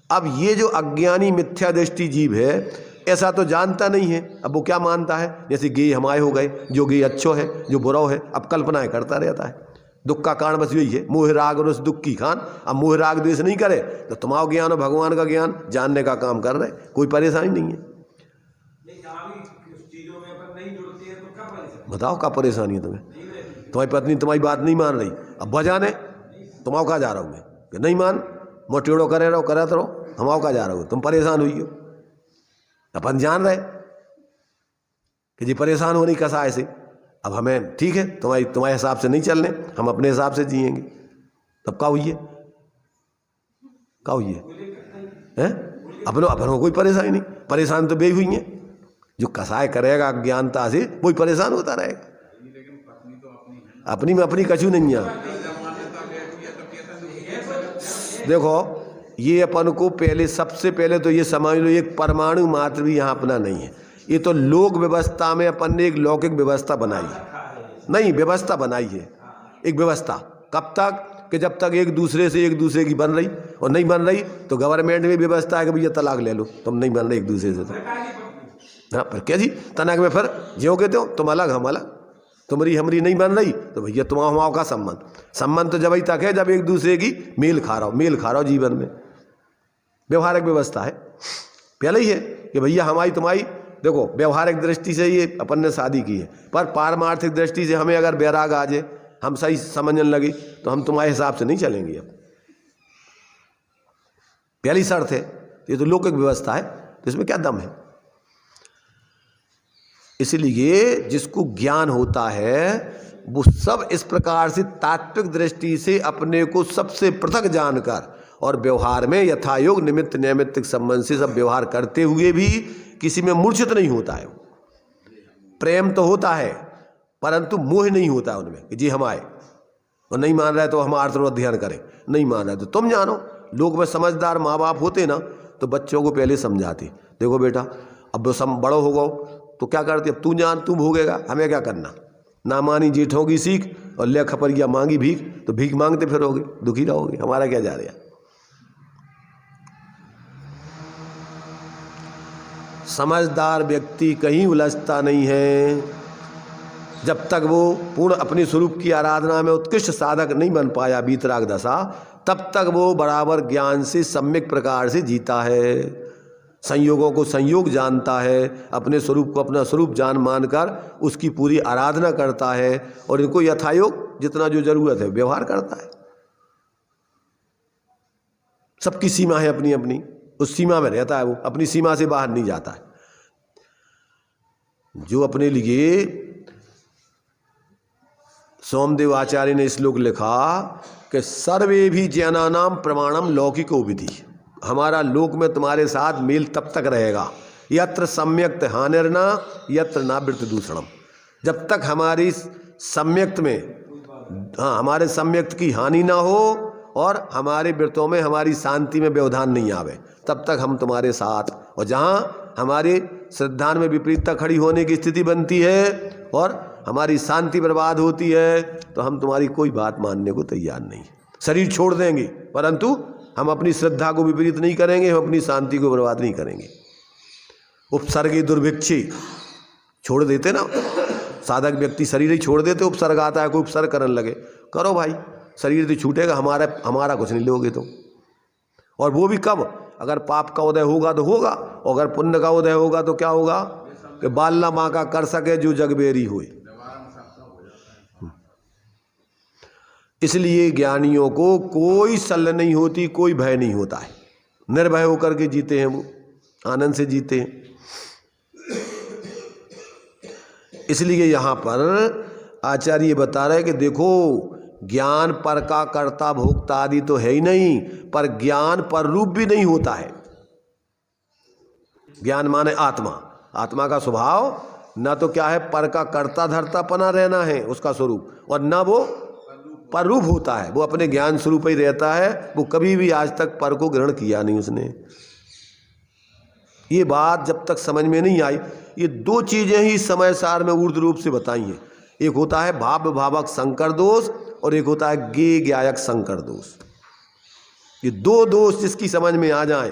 अब ये जो अज्ञानी मिथ्या दृष्टि जीव है, ऐसा तो जानता नहीं है। अब वो क्या मानता है? जैसे गेय हमारे हो गए, जो गेय अच्छो है जो बुरा है, अब कल्पनाएं करता रहता है। दुख का कारण बस यही है, मोह राग रस दुख की खान। अब मोह राग द्वेष नहीं करे तो तुम्हारा ज्ञान और भगवान का ज्ञान जानने का काम कर रहे, कोई परेशानी नहीं है। बताओ क्या परेशानी है तुम्हें? तुम्हारी पत्नी तुम्हारी बात नहीं मान रही, अब बजाने तुम्हारा कहा जा रहा हूँ मैं कि नहीं मान, मोटेड़ो करे रहो, करत रहो, हमारा कहा जा रहा हूँ, तुम परेशान हुई हो। अपन जान रहे कि जी परेशान होने कसा ऐसे। अब हमें ठीक है, तुम्हारे हिसाब से नहीं चलने, हम अपने हिसाब से जिएंगे। तब क्या हुई है? क्या हुई है? अपनों कोई परेशानी नहीं, परेशान तो बे हुई है। जो कसाय करेगा अज्ञानता से वही परेशान होता रहेगा। अपनी में अपनी कछु नहीं है। देखो ये अपन को पहले, सबसे पहले तो ये समझ लो, एक परमाणु मात्र भी यहाँ अपना नहीं है। ये तो लोक व्यवस्था में अपन ने एक लौकिक व्यवस्था बनाई है, नहीं व्यवस्था बनाई है एक व्यवस्था। कब तक? कि जब तक एक दूसरे से एक दूसरे की बन रही, और नहीं बन रही तो गवर्नमेंट में व्यवस्था है कि भैया तलाक ले लो, तुम नहीं बन रहे एक दूसरे से तो। हाँ पर क्या जी तनाक में फिर जियोगे तो तुम अलग हम अलग, तुम्हारी हमारी नहीं बन रही तो भैया तुम हमाओ का संबंध तो जब ही तक है जब एक दूसरे की मेल खा रहा हो जीवन में। व्यवहारिक व्यवस्था है पहले ही है कि भैया हमारी तुम्हारी। देखो व्यवहारिक दृष्टि से ये अपन ने शादी की है, पर पारमार्थिक दृष्टि से हमें अगर बैराग आ जाए, हम सही समझने लगे तो हम तुम्हारे हिसाब से नहीं चलेंगे। अब पहली शर्त है, ये तो लौकिक व्यवस्था है, तो इसमें क्या दम है? इसलिए जिसको ज्ञान होता है वो सब इस प्रकार से तात्विक दृष्टि से अपने को सबसे पृथक जानकर और व्यवहार में यथायोग निमित्त नैमित्तिक संबंध से सब व्यवहार करते हुए भी किसी में मूर्छित नहीं होता है। प्रेम तो होता है परंतु मोह नहीं होता है उनमें कि जी हम आए, और नहीं मान रहा है तो हम आर्थ ध्यान करें, नहीं मान रहा है तो तुम जानो। लोग में समझदार माँ बाप होते ना तो बच्चों को पहले समझाते, देखो बेटा अब वो बड़ो हो गो तो क्या करते, अब तू जान तू भोगेगा, हमें क्या करना। ना मानी जेठों की सीख और ले खपरिया मांगी भीख, तो भीख मांगते फिरोगे, दुखी रहोगे, हमारा क्या जा रहा। समझदार व्यक्ति कहीं उलझता नहीं है जब तक वो पूर्ण अपने स्वरूप की आराधना में उत्कृष्ट साधक नहीं बन पाया वीतराग दशा, तब तक वो बराबर ज्ञान से सम्यक प्रकार से जीता है, संयोगों को संयोग जानता है, अपने स्वरूप को अपना स्वरूप जान मानकर उसकी पूरी आराधना करता है, और इनको यथायोग जितना जो जरूरत है व्यवहार करता है। सबकी सीमा है अपनी अपनी, उस सीमा में रहता है, वो अपनी सीमा से बाहर नहीं जाता है। जो अपने लिए सोमदेव आचार्य ने श्लोक लिखा कि सर्वे भी जैनानाम प्रमाणम लौकिको विधि, हमारा लोक में तुम्हारे साथ मेल तब तक रहेगा यत्र सम्यक्त हानिर्ना यत्र ना वृत्त दूषणम, जब तक हमारी सम्यक्त में, हाँ हमारे सम्यक्त की हानि ना हो और हमारे वृत्तों में हमारी शांति में व्यवधान नहीं आवे, तब तक हम तुम्हारे साथ। और जहाँ हमारे श्रद्धान में विपरीतता खड़ी होने की स्थिति बनती है और हमारी शांति बर्बाद होती है तो हम तुम्हारी कोई बात मानने को तैयार नहीं। शरीर छोड़ देंगे परंतु हम अपनी श्रद्धा को विपरीत नहीं करेंगे, हम अपनी शांति को बर्बाद नहीं करेंगे। उपसर्गी दुर्भिक्षी छोड़ देते ना, साधक व्यक्ति शरीर ही छोड़ देते, उपसर्ग आता है कोई उपसर्ग करने लगे, करो भाई, शरीर तो छूटेगा, हमारा कुछ नहीं लोगे तुम। और वो भी कब? अगर पाप का उदय होगा तो होगा, और अगर पुण्य का उदय होगा तो क्या होगा कि बालना माँ का कर सके जो जगबेरी हुए। इसलिए ज्ञानियों को कोई शल्य नहीं होती, कोई भय नहीं होता है, निर्भय होकर के जीते हैं, वो आनंद से जीते हैं। इसलिए यहाँ पर आचार्य बता रहे कि देखो ज्ञान पर का कर्ता भोक्ता आदि तो है ही नहीं, पर ज्ञान पर रूप भी नहीं होता है। ज्ञान माने आत्मा, आत्मा का स्वभाव न तो क्या है पर का कर्ता धर्ता पना रहना है उसका स्वरूप, और न वो पर रूप होता है, वो अपने ज्ञान स्वरूप ही रहता है, वो कभी भी आज तक पर को ग्रहण किया नहीं उसने। ये बात जब तक समझ में नहीं आई, ये दो चीजें ही समय सार में ऊर्ध्व रूप से बताई हैं। एक होता है भाव भावक संकर दोष और एक होता है ज्ञेय ज्ञायक संकर दोष। ये दो दोष जिसकी समझ में आ जाए,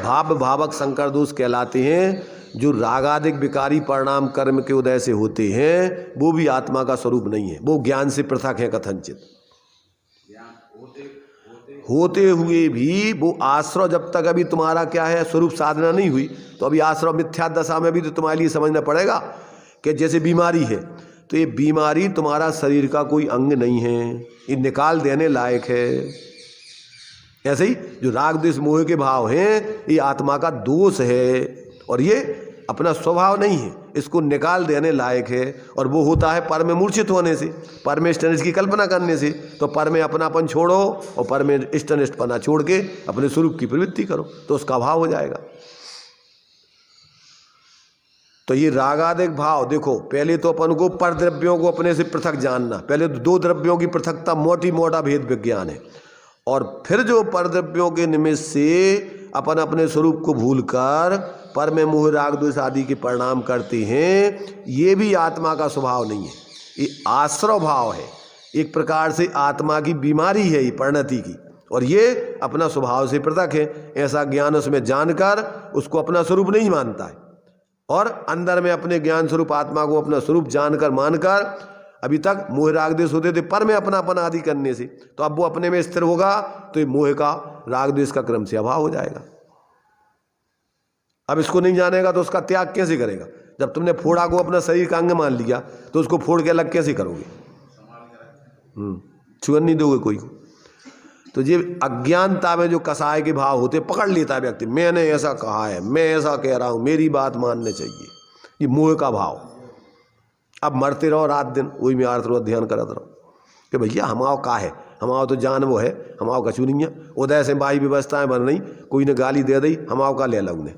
भाव भावक संकर दोष कहलाते हैं। जो रागादिक विकारी परिणाम कर्म के उदय से होते हैं वो भी आत्मा का स्वरूप नहीं है, वो ज्ञान से पृथक है कथनचित। होते हुए भी वो आश्रव जब तक अभी तुम्हारा क्या है स्वरूप साधना नहीं हुई, तो अभी आश्रव मिथ्या दशा में भी तो तुम्हारे लिए समझना पड़ेगा कि जैसे बीमारी है तो ये बीमारी तुम्हारा शरीर का कोई अंग नहीं है, ये निकाल देने लायक है। ऐसे ही जो राग द्वेष मोह के भाव हैं ये आत्मा का दोष है और ये अपना स्वभाव नहीं है, इसको निकाल देने लायक है। और वो होता है पर में मूर्छित होने से, पर में इष्टनिष्ठ की कल्पना करने से। तो पर में अपनापन छोड़ो और पर में इष्टनिष्ठपना छोड़ के अपने स्वरूप की प्रवृत्ति करो तो उसका भाव हो जाएगा। तो ये रागादिक भाव देखो, पहले तो अपन को पर द्रव्यों को अपने से पृथक जानना, पहले तो दो द्रव्यों की पृथकता मोटी मोटा भेद विज्ञान है, और फिर जो पर द्रव्यों के निमित्त से अपन अपने स्वरूप को भूलकर पर में मोह राग द्वेष आदि के परिणाम करते हैं, ये भी आत्मा का स्वभाव नहीं है, ये आश्रव भाव है। एक प्रकार से आत्मा की बीमारी है ये परिणति की, और ये अपना स्वभाव से पृथक है। ऐसा ज्ञान उसमें जानकर उसको अपना स्वरूप नहीं मानता है, और अंदर में अपने ज्ञान स्वरूप आत्मा को अपना स्वरूप जानकर मानकर अभी तक मोह राग द्वेष होते थे पर में अपनापन आदि करने से, तो अब वो अपने में स्थिर होगा तो ये मोह का राग द्वेष का क्रम से अभाव हो जाएगा। अब इसको नहीं जानेगा तो उसका त्याग कैसे करेगा? जब तुमने फोड़ा को अपना शरीर का अंग मान लिया तो उसको फोड़ के अलग कैसे करोगे? छुअन नहीं दोगे कोई को। तो ये अज्ञानता में जो कसाय के भाव होते पकड़ लेता है व्यक्ति, मैंने ऐसा कहा है, मैं ऐसा कह रहा हूं, मेरी बात मानने चाहिए, ये मोह का भाव। अब मरते रहो रात दिन वही में आर्थ ध्यान करते रहो कि भैया हमाओ का है, हमाओ तो जान वो है, हमाओ कछू नहीं है। उदय से बाई व्यवस्थाएं बन रही, कोई ने गाली दे दी, हमाओ का ले ला उन्हें,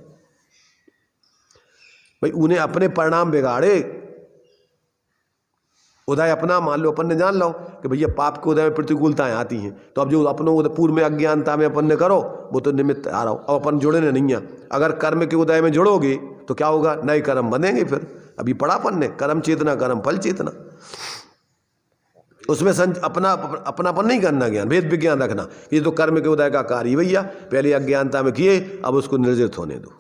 भाई उन्हें अपने परिणाम बिगाड़े। उदय अपना मान लो, अपन ने जान लो कि भैया पाप के उदय में प्रतिकूलताएं आती हैं, तो अब जो अपनों पूर्व में अज्ञानता में अपन ने करो वो तो निमित्त आ रहा हो, अब अपन जुड़े नहीं है। अगर कर्म के उदय में जुड़ोगे तो क्या होगा? नए कर्म बनेंगे। फिर अभी पड़ापन ने कर्म चेतना, कर्म फल चेतना, उसमें अपनापन नहीं करना, ज्ञान भेद विज्ञान रखना। ये तो कर्म के उदय का कार्य भैया पहले अज्ञानता में किए, अब उसको निर्जित होने दो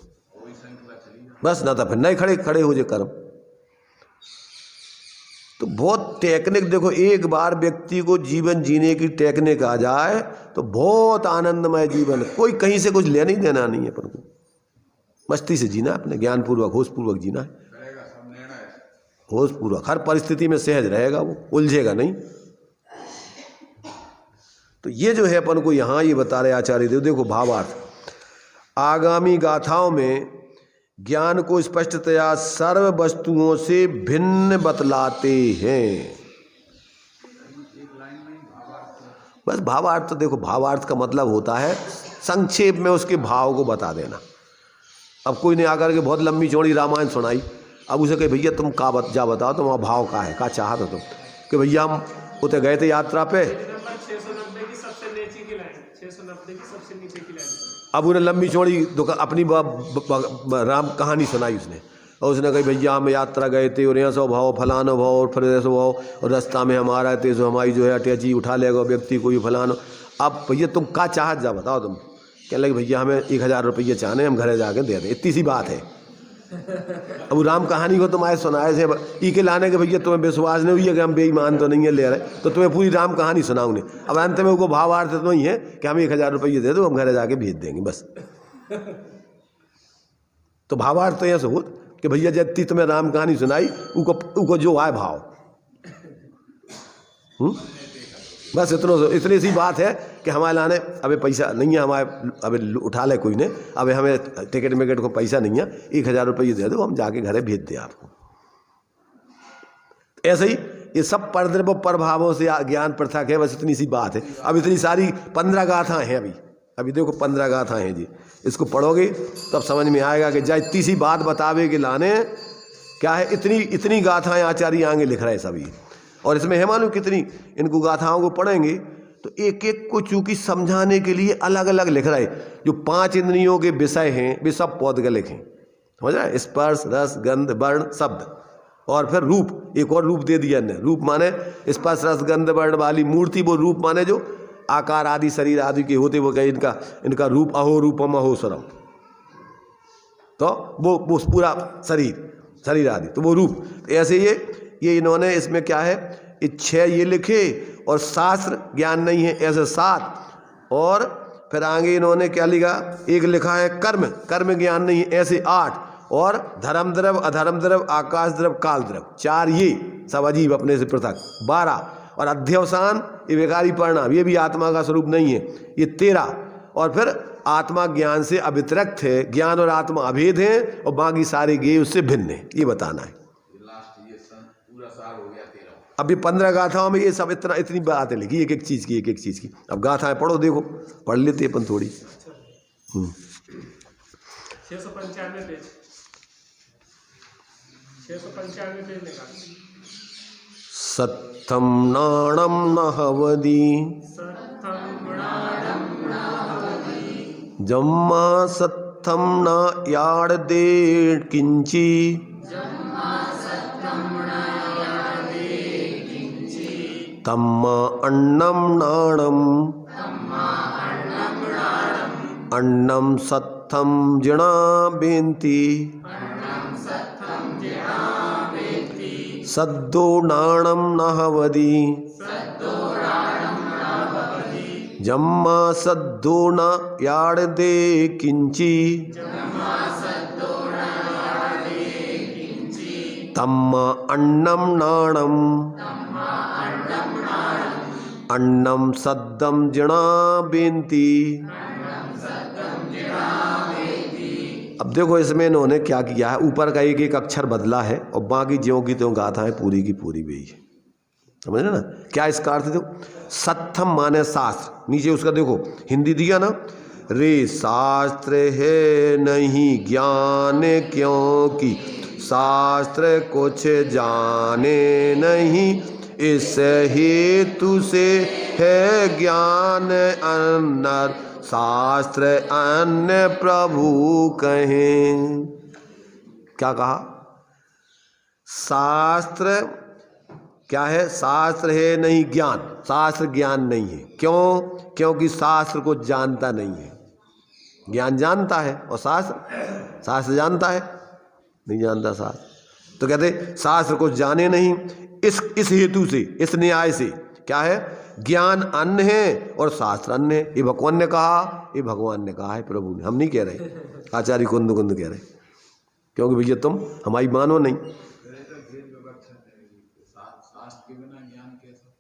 बस, ना तो फिर नए खड़े हो जाए कर्म। तो बहुत टेक्निक देखो, एक बार व्यक्ति को जीवन जीने की टेक्निक आ जाए तो बहुत आनंदमय जीवन, कोई कहीं से कुछ लेना ही देना नहीं है। अपन को मस्ती से जीना है, अपने ज्ञानपूर्वक होशपूर्वक जीना है, होशपूर्वक हर परिस्थिति में सहज रहेगा, वो उलझेगा नहीं। तो ये जो है अपन को यहाँ ये बता रहे आचार्य देव, देखो भावार्थ आगामी गाथाओं में ज्ञान को स्पष्टतया सर्व वस्तुओं से भिन्न बतलाते हैं। बस भावार्थ, तो देखो भावार्थ का मतलब होता है संक्षेप में उसके भाव को बता देना। अब कोई ने आकर के बहुत लंबी चौड़ी रामायण सुनाई, अब उसे कहे भैया तुम का जा बताओ तुम्हारा भाव का है, का चाहत हो तुम? कि भैया हम उतरे गए थे यात्रा पे, 690 की सबसे नीचे की लाइन, 690 की सबसे नीचे की लाइन। अब उन्हें लंबी चौड़ी अपनी राम कहानी सुनाई उसने, और उसने कही भैया हम यात्रा गए थे और यहाँ से भाव फलाना भाव और फिर ऐसा भाव और रास्ता में हम आ रहे थे तो हमारी जो है अटैची उठा लेगा व्यक्ति कोई फलाना। अब भैया तुम क्या चाहत जा बताओ तुम। कहने लगे भैया हमें 1000 रुपये चाहने, हम घरे जाके दे दें, इतनी सी बात है। अब वो राम कहानी को तुम्हारे सुनाए थे ई के लाने के भैया तुम्हें विश्वास नहीं हुई है कि हम बेईमान तो नहीं है ले रहे, तो तुम्हें पूरी राम कहानी सुनाऊंगे। अब अंत में उनको भावार्थ तो नहीं है कि हम 1000 रुपये दे दो, हम घरे जाके भेज देंगे बस। तो भावार्थ तो यह सबूत कि भैया जितनी तुम्हें राम कहानी सुनाई उको जो आए भाव। बस इतनी सी बात है कि हमारे लाने अबे पैसा नहीं है, हमारे अबे उठा ले कोई ने, अबे हमें टिकट मिकट को पैसा नहीं है, 1000 रुपये दे दो, हम जाके घरे भेज दें आपको। ऐसे ही ये सब परद्रव्य प्रभावों से ज्ञान पृथक है, बस इतनी सी बात है। अब इतनी सारी 15 गाथाएं हैं अभी देखो 15 गाथाएं हैं जी, इसको पढ़ोगे तब समझ में आएगा कि जा इतनी सी बात बतावे के लाने क्या है। इतनी गाथाएं आचार्य आगे लिख रहे हैं सभी, और इसमें है मालूम कितनी, इनको गाथाओं को पढ़ेंगे तो एक एक को चूंकि समझाने के लिए अलग अलग लिख रहे। जो 5 इंद्रियों के विषय हैं वे सब पौद्गलिक हैं, समझ रहे, स्पर्श रस गंध वर्ण शब्द, और फिर रूप, एक और रूप दे दिया ने। रूप माने स्पर्श रस गंध वर्ण वाली मूर्ति, वो रूप माने जो आकार आदि शरीर आदि के होते, वो कहीं इनका रूप अहो रूपम अहोसरम, तो वो पूरा शरीर आदि, तो वो रूप। तो ऐसे ये इन्होंने इसमें क्या है 6 ये लिखे, और शास्त्र ज्ञान नहीं है ऐसे 7, और फिर आगे इन्होंने क्या लिखा, एक लिखा है कर्म ज्ञान नहीं है ऐसे 8, और धर्म द्रव अधर्म द्रव आकाश द्रव काल द्रव 4, ये सब अजीब अपने से पृथक 12, और अध्यवसान ये बेकारी परिणाम, ये भी आत्मा का स्वरूप नहीं है, ये 13, और फिर आत्मा ज्ञान से अभितरक्त है, ज्ञान और आत्मा अभेद हैं, और बाकी सारे ज्ञेय उससे भिन्न है, ये बताना है। अभी 15 गाथाओं में ये सब इतनी बातें लिखी, एक एक चीज़ की। अब गाथाएं पढ़ो, देखो पढ़ लेते अपन थोड़ी। 695 पेज निकाल। सत्थम नाणम नहवदी जम्मा सत्थम न याड़ दे किंची तम्मा अन्नम नाणम अन्नम सत्थम जिणा बेंती सद्दो नाणम नहवदी जम्मा सद्दो न याड़ दे किंची तम्मा अन्नम नाणम अन्नम सद्दम जिणा बेंती। अब देखो इसमें इन्होंने क्या किया है, ऊपर का एक अक्षर बदला है और बाकी ज्यों की त्यों गाथा है पूरी की पूरी भी है, समझ रहे ना क्या इसका अर्थ। देखो सत्थम माने शास्त्र, नीचे उसका देखो हिंदी दिया ना, रे शास्त्र है नहीं ज्ञान क्योंकि शास्त्र कुछ जाने नहीं, इस हेतु से है ज्ञान अन्नर शास्त्र अन्य प्रभु कहें। क्या कहा, शास्त्र क्या है, शास्त्र है नहीं ज्ञान, शास्त्र ज्ञान नहीं है। क्यों, क्योंकि शास्त्र को जानता नहीं है। ज्ञान जानता है और शास्त्र जानता है, नहीं जानता शास्त्र। तो कहते शास्त्र को जाने नहीं, इस हेतु से, इस न्याय से क्या है, ज्ञान अन्य है और शास्त्र अन्य है। ये भगवान ने कहा, ये भगवान ने कहा है, प्रभु ने, हम नहीं कह रहे, आचार्य कुंद कह रहे, क्योंकि भैया तुम हमारी मानो नहीं।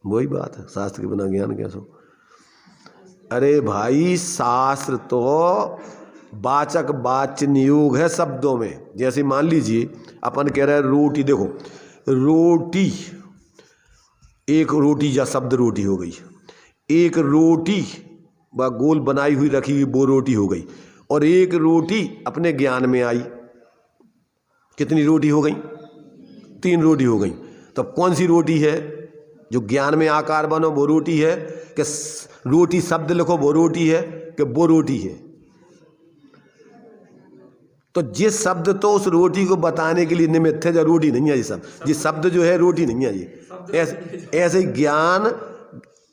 वही बात है, शास्त्र के बिना ज्ञान कैसे। अरे भाई शास्त्र तो वाचक वाच्य नियोग है शब्दों में। जैसे मान लीजिए अपन कह रहे हैं रोटी, देखो रोटी, एक रोटी या शब्द रोटी हो गई, एक रोटी व गोल बनाई हुई रखी हुई वो रोटी हो गई, और एक रोटी अपने ज्ञान में आई, कितनी रोटी हो गई, 3 रोटी हो गई। तो कौन सी रोटी है, जो ज्ञान में आकार बनो वो रोटी है, कि रोटी शब्द लिखो वो रोटी है, कि वो रोटी है। तो जिस शब्द तो उस रोटी को बताने के लिए निमित्त है, जो रोटी नहीं है ये सब, ये शब्द जो है रोटी नहीं है ये। ऐसे ज्ञान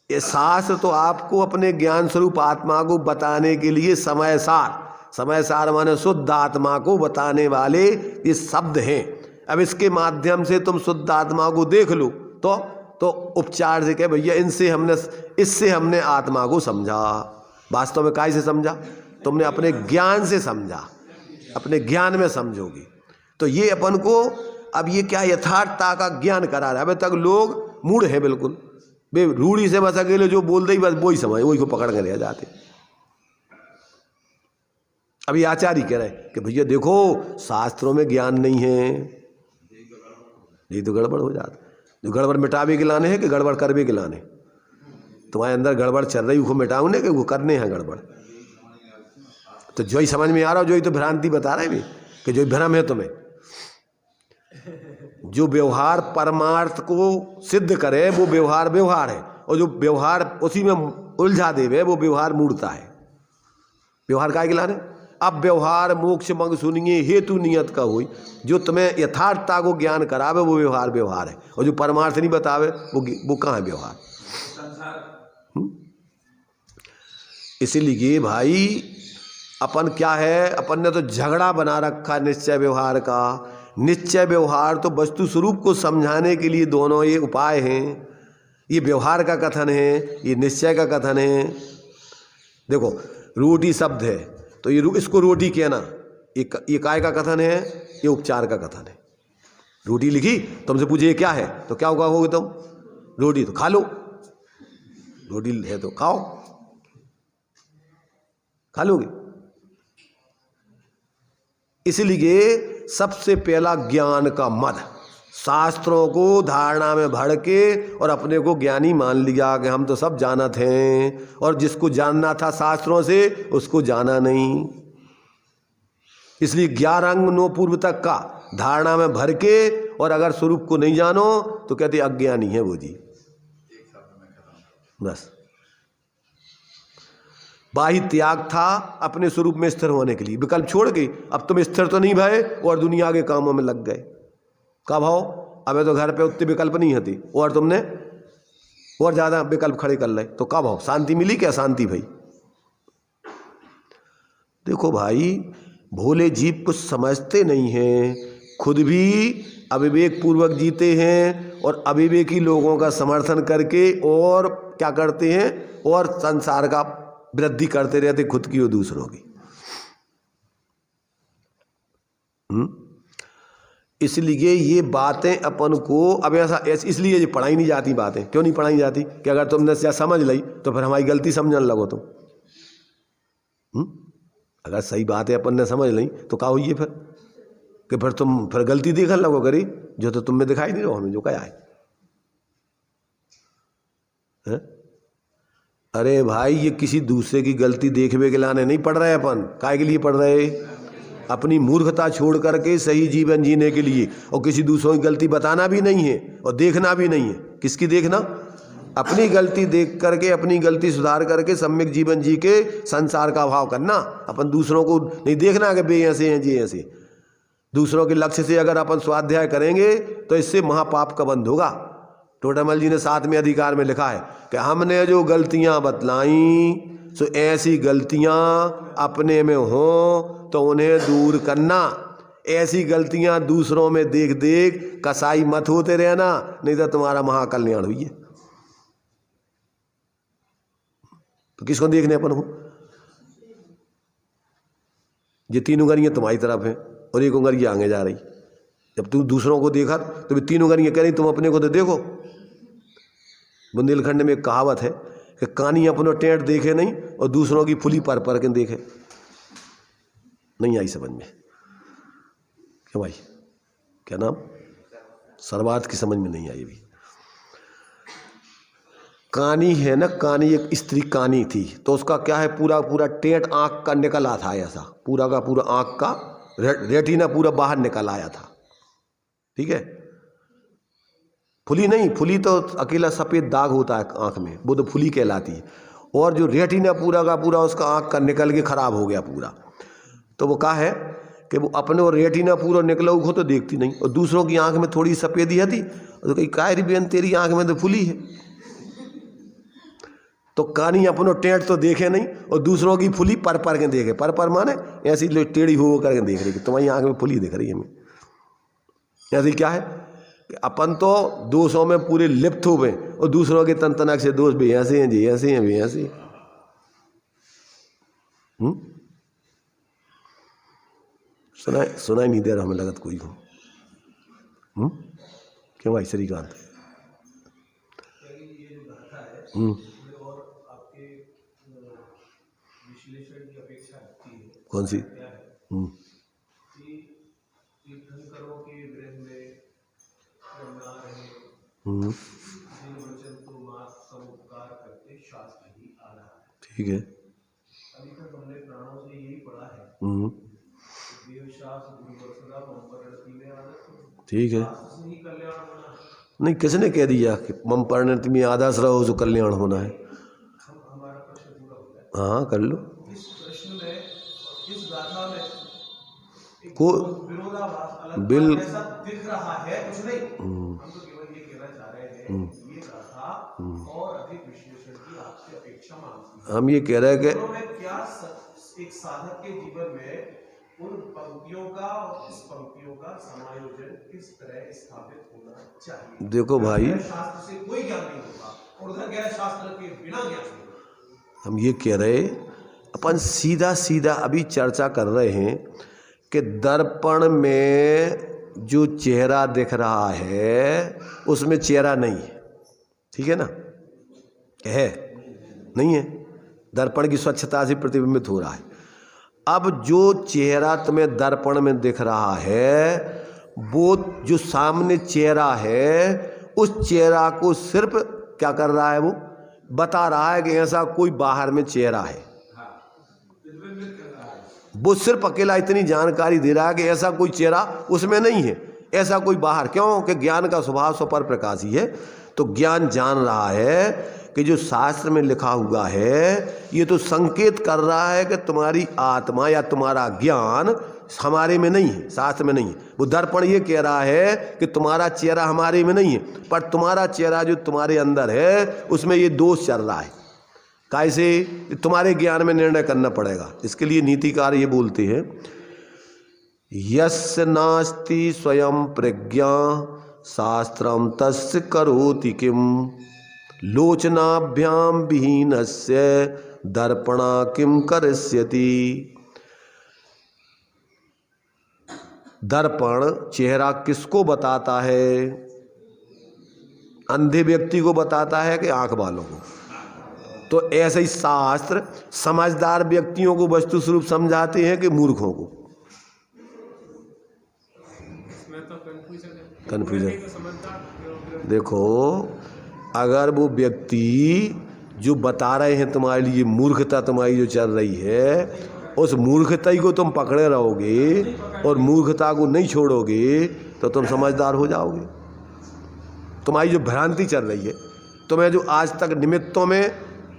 शास्त्र तो आपको अपने ज्ञान स्वरूप आत्मा को बताने के लिए समय सार माने शुद्ध आत्मा को बताने वाले ये शब्द हैं। अब इसके माध्यम से तुम शुद्ध आत्मा को देख लो तो उपचार से कह भैया इससे हमने आत्मा को समझा। वास्तव में काय से समझा? तुमने अपने ज्ञान से समझा, अपने ज्ञान में समझोगे तो ये अपन को अब ये क्या यथार्थता का ज्ञान करा रहा है। अभी तक लोग मूढ़ है बिल्कुल, वे रूढ़ी से बस अकेले जो बोल दे बस वही समझ, वही को पकड़ कर रह जाते। अभी आचार्य कह रहे हैं कि भैया देखो शास्त्रों में ज्ञान नहीं है, ये तो गड़बड़ हो जाता। जो गड़बड़ मिटावे के लाने हैं कि गड़बड़ करवे के लाने? तुम्हारे अंदर गड़बड़ चल रही उसको मिटाओने के वो करने हैं गड़बड़। तो जो ही समझ में आ रहा हो, जो ही तो भ्रांति बता रहे हैं कि जो भ्रम है तुम्हें, जो व्यवहार परमार्थ को सिद्ध करे वो व्यवहार है, और जो व्यवहार उसी में उलझा देवे वो व्यवहार मूर्ता है। व्यवहार काय के लाने? अब व्यवहार मोक्ष मंग सुनिए हेतु नियत का हुई, जो तुम्हें यथार्थता को ज्ञान करावे वो व्यवहार है, और जो परमार्थ नहीं बतावे वो कहाँ है व्यवहार। इसीलिए भाई अपन क्या है, अपन ने तो झगड़ा बना रखा निश्चय व्यवहार का। निश्चय व्यवहार तो वस्तु स्वरूप को समझाने के लिए दोनों ये उपाय हैं। ये व्यवहार का कथन है, ये निश्चय का कथन है। देखो रोटी शब्द है तो ये इसको रोटी कहना, ये काय का कथन है, ये उपचार का कथन है। रोटी लिखी, तुमसे पूछे ये क्या है तो क्या कहोगे तुम? रोटी। तो खा लो, रोटी है तो खाओ, खा लोगे। इसलिए सबसे पहला ज्ञान का मद, शास्त्रों को धारणा में भर के और अपने को ज्ञानी मान लिया कि हम तो सब जानत हैं, और जिसको जानना था शास्त्रों से उसको जाना नहीं। इसलिए 11 अंग 9 पूर्व तक का धारणा में भर के, और अगर स्वरूप को नहीं जानो तो कहते अज्ञानी है वो जी। बस बाह्य त्याग था अपने स्वरूप में स्थिर होने के लिए, विकल्प छोड़ के। अब तुम स्थिर तो नहीं भय और दुनिया के कामों में लग गए। का भाव? अबे तो घर पे उतने विकल्प नहीं होती और तुमने और ज्यादा विकल्प खड़े कर ले, तो का भाव? शांति मिली क्या? शांति भाई देखो भाई, भोले जीव कुछ समझते नहीं हैं, खुद भी अविवेक पूर्वक जीते हैं, और अविवेकी लोगों का समर्थन करके और क्या करते हैं, और संसार का वृद्धि करते रहते, खुद की और दूसरों की। इसलिए ये बातें अपन को अब ऐसा इसलिए ये पढ़ाई नहीं जाती बातें। क्यों नहीं पढ़ाई जाती? कि अगर तुमने समझ ली तो फिर हमारी गलती समझने लगो तुम। अगर सही बातें अपन ने समझ ली तो क्या हुई फिर? कि फिर तुम फिर गलती देखने लगो करी, जो तो तुम में दिखाई नहीं रहो, हमें जो क्या है। अरे भाई ये किसी दूसरे की गलती देखने के लाने नहीं पढ़ रहे अपन। काय के लिए पढ़ रहे? अपनी मूर्खता छोड़ करके सही जीवन जीने के लिए। और किसी दूसरों की गलती बताना भी नहीं है और देखना भी नहीं है। किसकी देखना? अपनी गलती देख करके, अपनी गलती सुधार करके सम्यक जीवन जी के संसार का अभाव करना। अपन दूसरों को नहीं देखना कि बे ऐसे हैं जी ऐसे। दूसरों के लक्ष्य से अगर अपन स्वाध्याय करेंगे तो इससे महापाप का बंध होगा। टोटामल जी ने 7वें अधिकार में लिखा है कि हमने जो गलतियां बतलाई सो ऐसी गलतियां अपने में हो तो उन्हें दूर करना। ऐसी गलतियां दूसरों में देख देख कसाई मत होते रहना, नहीं तो तुम्हारा महाकल्याण हुई है। तो किसको देखने अपन हो? ये 3 उंगलियां तुम्हारी तरफ है और 1 उंगली आगे जा रही। जब तू दूसरों को देखा तो 3 उंगलियां कह रही तुम अपने को तो देखो। बुंदेलखंड में एक कहावत है कि कानी अपनो टेंट देखे नहीं और दूसरों की फुली पर के देखे। नहीं आई समझ में? क्यों भाई? क्या नाम? सर्वार्थ की समझ में नहीं आई भी। कानी है ना, कानी एक स्त्री कानी थी, तो उसका क्या है, पूरा पूरा टेंट आंख का निकला था, ऐसा पूरा का पूरा आंख का रेटिना पूरा बाहर निकल आया था। ठीक है, फुली नहीं, फुली तो अकेला सफ़ेद दाग होता है आंख में, वो तो फुली कहलाती है। और जो रेटिना पूरा का पूरा उसका आंख का निकल के खराब हो गया पूरा। तो वो कहा है कि वो अपने और रेटिना पूरा निकला हो तो देखती नहीं, और दूसरों की आंख में थोड़ी सफ़ेदी आती तो कहीं कायरी बेन तेरी आंख में तो फुली है, तो कानी अपनो टेंट तो देखे नहीं और दूसरों की फुली पर के देखे। पर माने ऐसी टेढ़ी हो करके देख रही कि तुम्हारी आंख में फुली दिख रही है हमें। ऐसी क्या है कि अपन तो दोषों में पूरे लिप्त हो गए और दूसरों के तन तनक से दोष भी ऐसे हैं जी, ऐसे हैं भी ऐसे। सुनाई नहीं दे रहा हमें लगत कोई हो। क्यों भाई श्रीकांत? कौन सी? ठीक है। ठीक है। नहीं, किसने कह दिया कि मम परिणति में आदर्श रहो जो कल्याण होना है? हाँ कर लो। को बिल दिख रहा है कुछ नहीं, हम तो केवल ये कहना चाह रहे हैं ये गाथा और अधिक विश्लेषण की आपसे अपेक्षा मांगती है। हम ये कह रहे हैं कि क्या एक साधक के जीवन में उन पंक्तियों का और इस पंक्तियों का समायोजन किस तरह स्थापित होना चाहिए? देखो भाई, शास्त्र से कोई ज्ञान नहीं होता और उधर गैर शास्त्र के बिना ज्ञान नहीं। हम ये कह रहे, अपन सीधा सीधा अभी चर्चा कर रहे हैं कि दर्पण में जो चेहरा दिख रहा है उसमें चेहरा नहीं है, ठीक है ना? है नहीं है, दर्पण की स्वच्छता से प्रतिबिंबित हो रहा है। अब जो चेहरा तुम्हें दर्पण में दिख रहा है वो जो सामने चेहरा है उस चेहरा को सिर्फ क्या कर रहा है, वो बता रहा है कि ऐसा कोई बाहर में चेहरा है। वो सिर्फ अकेला इतनी जानकारी दे रहा है कि ऐसा कोई चेहरा उसमें नहीं है, ऐसा कोई बाहर। क्यों? कि ज्ञान का स्वभाव स्वपर प्रकाशी है, तो ज्ञान जान रहा है कि जो शास्त्र में लिखा हुआ है ये तो संकेत कर रहा है कि तुम्हारी आत्मा या तुम्हारा ज्ञान हमारे में नहीं है, शास्त्र में नहीं है। वो दर्पण ये कह रहा है कि तुम्हारा चेहरा हमारे में नहीं है, पर तुम्हारा चेहरा जो तुम्हारे अंदर है उसमें ये दोष चल रहा है। कैसे? तुम्हारे ज्ञान में निर्णय करना पड़ेगा। इसके लिए नीतिकार ये बोलते हैं, यस्य नास्ति स्वयं प्रज्ञा शास्त्रम तस्य करोति किम लोचनाभ्याम विहीनस्य दर्पणा किम करिष्यति। दर्पण चेहरा किसको बताता है? अंधे व्यक्ति को बताता है कि आंख वालों को? तो ऐसे ही शास्त्र समझदार व्यक्तियों को वस्तु स्वरूप समझाते हैं कि मूर्खों को? कन्फ्यूजन। देखो, अगर वो व्यक्ति जो बता रहे हैं तुम्हारे लिए मूर्खता तुम्हारी जो चल रही है, उस मूर्खता ही को तुम पकड़े रहोगे और मूर्खता को नहीं छोड़ोगे तो तुम समझदार हो जाओगे। तुम्हारी जो भ्रांति चल रही है, तुम्हें जो आज तक निमित्तों में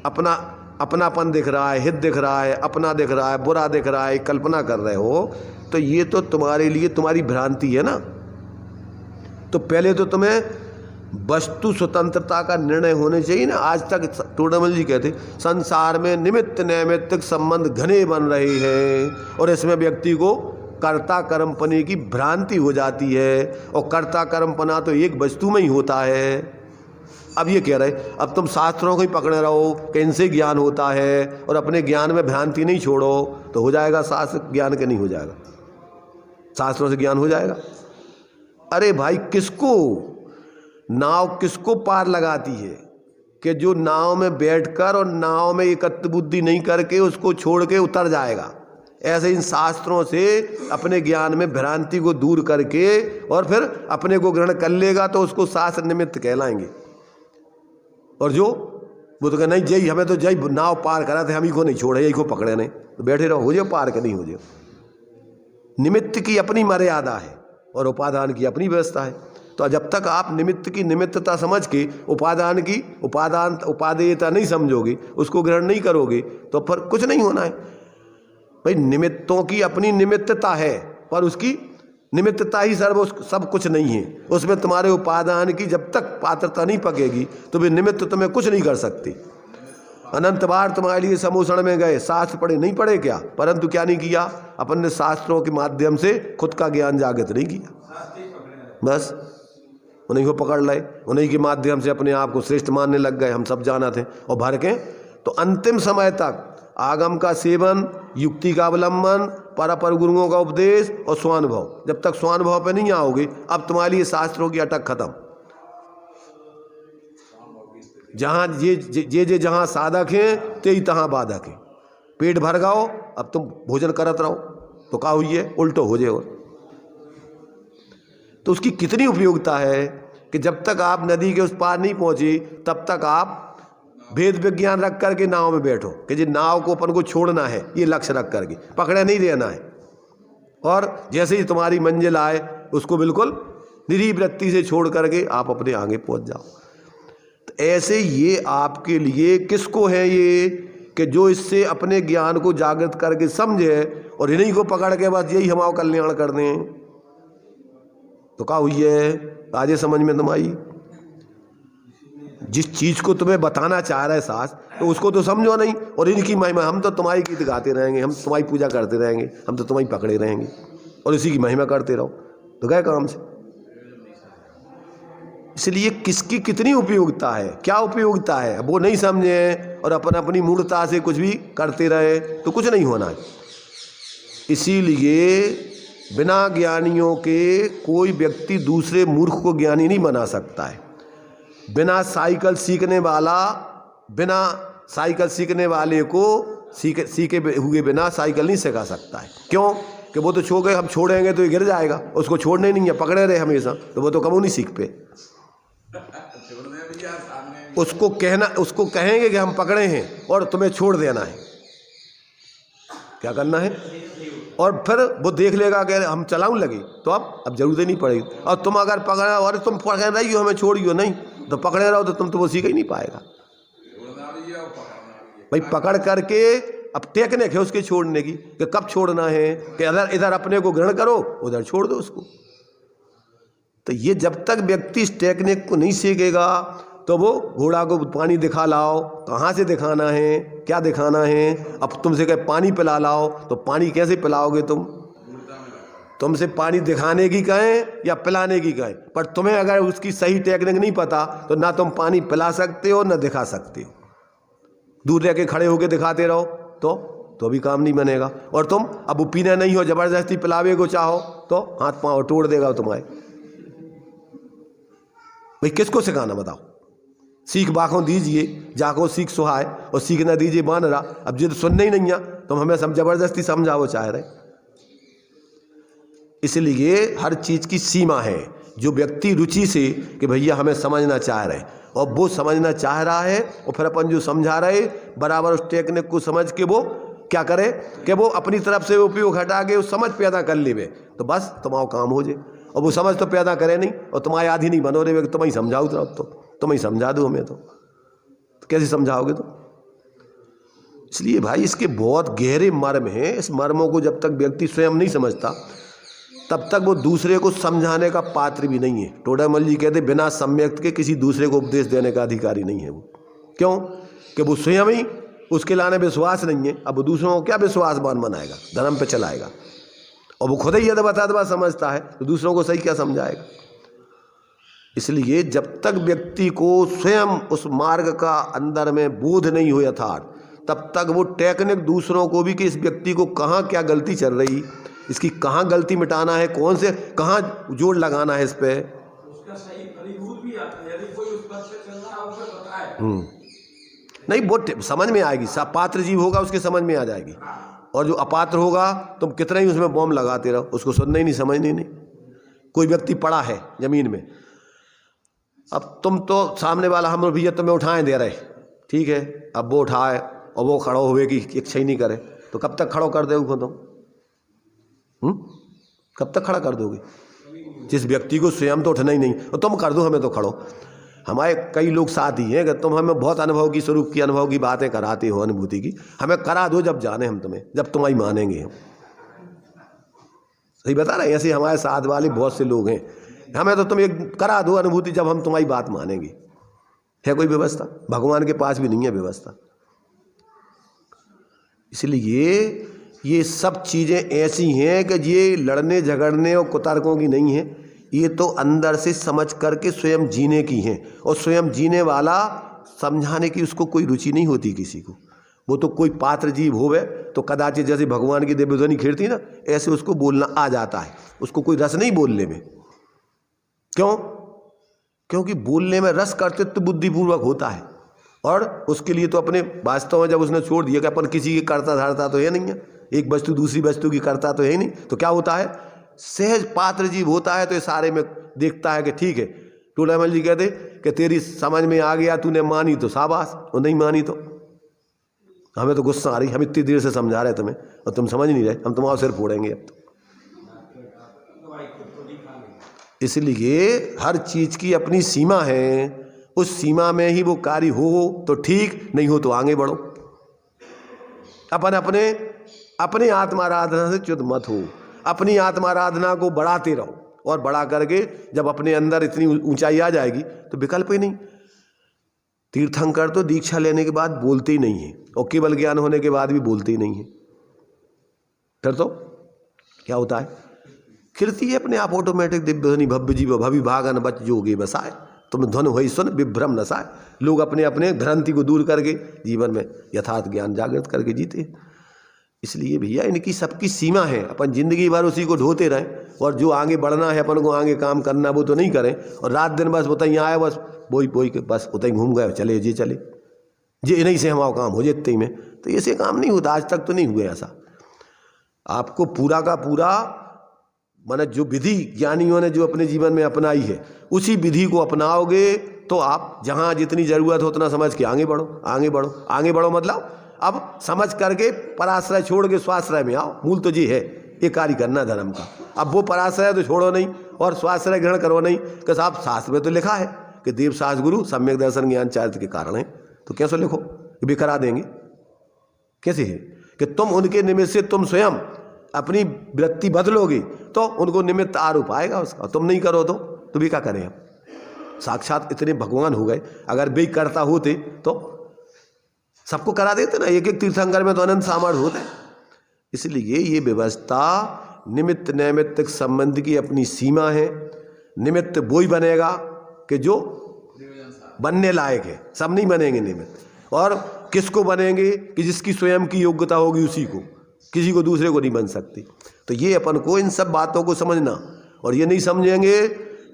अपनापन दिख रहा है, हित दिख रहा है, अपना दिख रहा है, बुरा दिख रहा है, कल्पना कर रहे हो, तो ये तो तुम्हारे लिए तुम्हारी भ्रांति है ना। तो पहले तो तुम्हें वस्तु स्वतंत्रता का निर्णय होने चाहिए ना। आज तक टोडामल जी कहते संसार में निमित्त नैमित्तिक संबंध घने बन रहे हैं और इसमें व्यक्ति को कर्ता कर्मपने की भ्रांति हो जाती है, और कर्ता कर्मपना तो एक वस्तु में ही होता है। अब ये कह रहे, अब तुम शास्त्रों को ही पकड़े रहो कि इनसे ज्ञान होता है और अपने ज्ञान में भ्रांति नहीं छोड़ो तो हो जाएगा शास्त्र ज्ञान के? नहीं हो जाएगा। शास्त्रों से ज्ञान हो जाएगा? अरे भाई, किसको नाव किसको पार लगाती है कि जो नाव में बैठकर और नाव में एकत्र बुद्धि नहीं करके उसको छोड़ के उतर जाएगा। ऐसे इन शास्त्रों से अपने ज्ञान में भ्रांति को दूर करके और फिर अपने को ग्रहण कर लेगा तो उसको शास्त्र निमित्त कहलाएंगे। और जो वो तो कह नहीं, जय हमें तो जय नाव पार करा थे, हम ही को नहीं छोड़े, यही को पकड़े नहीं, तो बैठे रहो, हो जाओ पार के नहीं हो जाओ। निमित्त की अपनी मर्यादा है और उपादान की अपनी व्यवस्था है। तो जब तक आप निमित्त की निमित्तता समझ के उपादान की उपादेयता नहीं समझोगे, उसको ग्रहण नहीं करोगे, तो फिर कुछ नहीं होना है। भाई निमित्तों की अपनी निमित्तता है पर उसकी निमित्तता ही सब कुछ नहीं है। उसमें तुम्हारे उपादान की जब तक पात्रता नहीं पकेगी तो वे निमित्त तुम्हें कुछ नहीं कर सकती। अनंत बार तुम्हारे लिए समूषण में गए, शास्त्र पढ़े नहीं पढ़े क्या, परंतु क्या नहीं किया, अपन ने शास्त्रों के माध्यम से खुद का ज्ञान जागृत नहीं किया। बस उन्हीं को पकड़ लाए, उन्हीं के माध्यम से अपने आप को श्रेष्ठ मानने लग गए, हम सब जाना थे और भर के। तो अंतिम समय तक आगम का सेवन, युक्ति का अवलंबन, पर गुरुओं का उपदेश और स्वानुभव, जब तक स्वानुभव पे नहीं आओगे अब तुम्हारे लिए शास्त्रों की अटक खत्म। जहाँ जे जहाँ साधक हैं ते ही तहाँ बाधक है। पेट भर गाओ, अब तुम भोजन करत रहो तो क्या हुई है, उल्टो हो जाए। और तो उसकी कितनी उपयोगिता है कि जब तक आप नदी के उस पार नहीं पहुंचे तब तक आप भेद विज्ञान रख करके नाव में बैठो कि जी नाव को अपन को छोड़ना है, ये लक्ष्य रख करके पकड़े नहीं रहना है। और जैसे ही तुम्हारी मंजिल आए उसको बिल्कुल निरीह वृत्ति से छोड़ करके आप अपने आगे पहुंच जाओ। तो ऐसे ये आपके लिए किसको है ये कि जो इससे अपने ज्ञान को जागृत करके समझे और इन्हीं को पकड़ के बस यही हमारा कल्याण कर दें। तो क्या हुई है, आज समझ में तुम आई। जिस चीज को तुम्हें बताना चाह रहा है शास्त्र तो उसको तो समझो नहीं, और इनकी महिमा, हम तो तुम्हारी गीत गाते रहेंगे, हम तुम्हारी पूजा करते रहेंगे, हम तो तुम्हारी पकड़े रहेंगे और इसी की महिमा करते रहो, तो गए काम से। इसलिए किसकी कितनी उपयोगिता है, क्या उपयोगिता है, वो नहीं समझे और अपनी मूर्खता से कुछ भी करते रहे तो कुछ नहीं होना है। इसीलिए बिना ज्ञानियों के कोई व्यक्ति दूसरे मूर्ख को ज्ञानी नहीं बना सकता है। बिना साइकिल सीखने वाले को सीखे हुए बिना साइकिल नहीं सिखा सकता है। क्यों कि वो तो हम छोड़ेंगे तो ये गिर जाएगा, उसको छोड़ने नहीं है, पकड़े रहे हमेशा, तो वो तो कभी नहीं सीख पे। उसको कहेंगे कि हम पकड़े हैं और तुम्हें छोड़ देना है, क्या करना है, और फिर वो देख लेगा कि हम चलाऊं लगे तो अब जरूरत ही नहीं पड़ेगी। और तुम अगर पकड़ा और तुम पकड़ रही हो हमें छोड़ियो नहीं तो पकड़े रहो तो तुम तो वो सीख ही नहीं पाएगा भाई। पकड़ करके अब टेक्निक है उसके छोड़ने की कि कब छोड़ना है, कि इधर अपने को ग्रहण करो उधर छोड़ दो उसको। तो ये जब तक व्यक्ति इस टेक्निक को नहीं सीखेगा तो वो घोड़ा को पानी दिखा लाओ, कहाँ से दिखाना है, क्या दिखाना है। अब तुमसे कहे पानी पिला लाओ तो पानी कैसे पिलाओगे तुमसे पानी दिखाने की कहें या पिलाने की कहें, पर तुम्हें अगर उसकी सही टेक्निक नहीं पता तो ना तुम पानी पिला सकते हो ना दिखा सकते हो। दूर रह के खड़े होके दिखाते रहो तो भी काम नहीं बनेगा। और तुम अब वो पीना नहीं हो, जबरदस्ती पिलावे को चाहो तो हाथ पांव तोड़ देगा तुम्हारे। भाई किसको सिखाना बताओ। सीख बाखों दीजिए जाको सीख सुहाए और सीख ना दीजिए बान रहा। अब जिद सुनने ही नहीं है तुम हमें सब जबरदस्ती समझाओ चाह रहे। इसलिए हर चीज की सीमा है। जो व्यक्ति रुचि से कि भैया हमें समझना चाह रहे और वो समझना चाह रहा है और फिर अपन जो समझा रहे बराबर उस टेक्निक को समझ के वो क्या करे कि वो अपनी तरफ से उपयोग हटा के उस समझ पैदा कर लेवे तो बस तुम्हारा काम हो जाए। और वो समझ तो पैदा करे नहीं और तुम्हारे आधी नहीं बनो रहे, तुम्हें समझाओ तो तुम ही समझा दो हमें तो कैसे समझाओगे तो। इसलिए भाई इसके बहुत गहरे मर्म हैं। इस मर्मों को जब तक व्यक्ति स्वयं नहीं समझता तब तक वो दूसरे को समझाने का पात्र भी नहीं है। टोडामल जी कहते बिना सम्यक के किसी दूसरे को उपदेश देने का अधिकारी नहीं है वो। क्यों कि वो स्वयं ही उसके लाने विश्वास नहीं है। अब वो दूसरों को क्या विश्वासवान बनाएगा, धर्म पे चलाएगा। और वो खुद ही यदि बता समझता है तो दूसरों को सही क्या समझाएगा। इसलिए जब तक व्यक्ति को स्वयं उस मार्ग का अंदर में बोध नहीं हो यथार्थ तब तक वो टेक्निक दूसरों को भी कि इस व्यक्ति को कहाँ क्या गलती चल रही, इसकी कहाँ गलती मिटाना है, कौन से कहाँ जोड़ लगाना है इस पे उसका सही फलीभूत भी आता है। यदि कोई उस पथ पे चल रहा है उसे बताए नहीं वो समझ में आएगी। पात्र जीव होगा उसके समझ में आ जाएगी। और जो अपात्र होगा तुम कितना ही उसमें बॉम्ब लगाते रहो उसको सुनना ही नहीं, समझनी नहीं। कोई व्यक्ति पड़ा है जमीन में, अब तुम तो सामने वाला हम भैया तुम्हें उठाए दे रहे, ठीक है, अब वो उठाए और वो खड़ो हुए कि इच्छा ही नहीं करे तो कब तक खड़ो कर दोगे तुम? कब तक खड़ा कर दोगे? जिस व्यक्ति को स्वयं तो उठना ही नहीं और तुम कर दो हमें तो खड़ो। हमारे कई लोग साथ ही हैं कि तुम हमें बहुत अनुभव की स्वरूप की अनुभव की बातें कराते हो, अनुभूति की, हमें करा दो जब जाने हम तुम्हें, जब तुम्हारी मानेंगे हम। सही बता रहे हैं। ऐसे हमारे साथ वाले बहुत से लोग हैं, हमें तो तुम एक करा दो अनुभूति जब हम तुम्हारी बात मानेंगे। है कोई व्यवस्था? भगवान के पास भी नहीं है व्यवस्था। इसलिए ये सब चीज़ें ऐसी हैं कि ये लड़ने झगड़ने और कुतर्कों की नहीं है, ये तो अंदर से समझ करके स्वयं जीने की हैं। और स्वयं जीने वाला समझाने की उसको कोई रुचि नहीं होती किसी को। वो तो कोई पात्र जीव होवे तो कदाचित जैसे भगवान की दिव्य ध्वनि खिड़ती ना, ऐसे उसको बोलना आ जाता है, उसको कोई रस नहीं बोलने में। क्यों? क्योंकि बोलने में रस कर्तृत्व बुद्धिपूर्वक होता है। और उसके लिए तो अपने वास्तव में जब उसने छोड़ दिया कि अपन किसी की करता धारता तो है नहीं है, एक वस्तु दूसरी वस्तु की करता तो है नहीं, तो क्या होता है, सहज पात्र जीव होता है। तो ये सारे में देखता है कि ठीक है, टूडामल जी कहते कि तेरी समझ में आ गया, तूने मानी तो शाबाश, और नहीं मानी तो हमें तो गुस्सा आ रही, हम इतनी देर से समझा रहे तुम्हें और तुम समझ नहीं रहे, हम तुम्हारा सिर फोड़ेंगे अब तो। इसलिए हर चीज की अपनी सीमा है, उस सीमा में ही वो कार्य हो तो ठीक, नहीं हो तो आगे बढ़ो। अपन अपने अपने आत्माराधना से च्युत मत हो, अपनी आत्माराधना को बढ़ाते रहो। और बढ़ा करके जब अपने अंदर इतनी ऊंचाई आ जाएगी तो विकल्प ही नहीं। तीर्थंकर तो दीक्षा लेने के बाद बोलते ही नहीं है, और केवल ज्ञान होने के बाद भी बोलते ही नहीं है। फिर तो क्या होता है, खिलती है अपने आप ऑटोमेटिक दिव्य ध्वनि भव्य जीव भवि भागन बच जोगे बसाए, तुम ध्वन होई सुन विभ्रम नसाए। लोग अपने अपने भ्रांति को दूर करके जीवन में यथार्थ ज्ञान जागृत करके जीते हैं। इसलिए भैया इनकी सबकी सीमा है। अपन जिंदगी भर उसी को ढोते रहें, और जो आगे बढ़ना है अपन को आगे काम करना वो तो नहीं करें, और रात दिन बस बताइए आए बस बोई बोई के बस उतई घूम गए, चले जे चले जे नहीं से हमारा काम हो जाते ही में। तो ऐसे काम नहीं होता, आज तक तो नहीं हुए ऐसा। आपको पूरा का पूरा माने जो विधि ज्ञानियों ने जो अपने जीवन में अपनाई है, उसी विधि को अपनाओगे तो आप जहाँ जितनी ज़रूरत हो उतना समझ के आगे बढ़ो, आगे बढ़ो, आगे बढ़ो। मतलब अब समझ करके पराश्रय छोड़ के स्वाश्रय में आओ। मूल तो ये है, ये कार्य करना धर्म का। अब वो पराश्रय तो छोड़ो नहीं और स्वाश्रय ग्रहण करो नहीं कि साहब शास्त्र में तो लिखा है कि देव शास्त्र गुरु सम्यक दर्शन ज्ञान चारित्र के कारण है, तो कैसे लिखो कि भी करा देंगे? कैसे है कि तुम उनके निमित्त से तुम स्वयं अपनी वृत्ति बदलोगे तो उनको निमित्त आरोप आएगा उसका। तुम नहीं करो तो भी क्या करें? अब साक्षात इतने भगवान हो गए, अगर वे करता होते तो सबको करा देते ना। एक एक तीर्थंकर में तो अनंत सामर्थ्य होते। इसलिए ये व्यवस्था निमित्त नैमित्तिक संबंध की अपनी सीमा है। निमित्त वो ही बनेगा कि जो बनने लायक है, सब नहीं बनेंगे निमित्त। और किसको बनेंगे कि जिसकी स्वयं की योग्यता होगी उसी को, किसी को दूसरे को नहीं बन सकती। तो ये अपन को इन सब बातों को समझना, और ये नहीं समझेंगे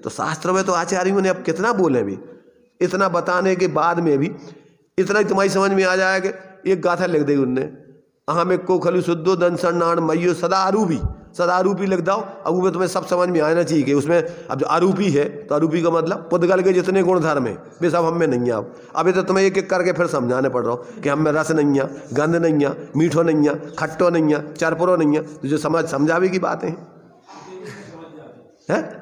तो शास्त्र में तो आचार्यों ने अब कितना बोले भी, इतना बताने के बाद में भी इतना ही तुम्हारी समझ में आ जाएगा। एक गाथा लिख देगी उनने, अहम एक को खलु शुद्धो दंसन नाण मयो सदा आरूपी, सदा आरूपी लिख दो। अब वो तुम्हें सब समझ में आना चाहिए कि उसमें अब जो आरूपी है तो आरूपी का मतलब पुद्गल के जितने गुण धर्म है वे सब हम में नहीं है। अब ये तो तुम्हें एक एक करके फिर समझाने पड़ रहा हो कि हम में रस नहीं है, गंध नहीं है, मीठो नहीं है, खट्टो नहीं है, चरपरो नहीं है। तो जो समझावे की बातें हैं।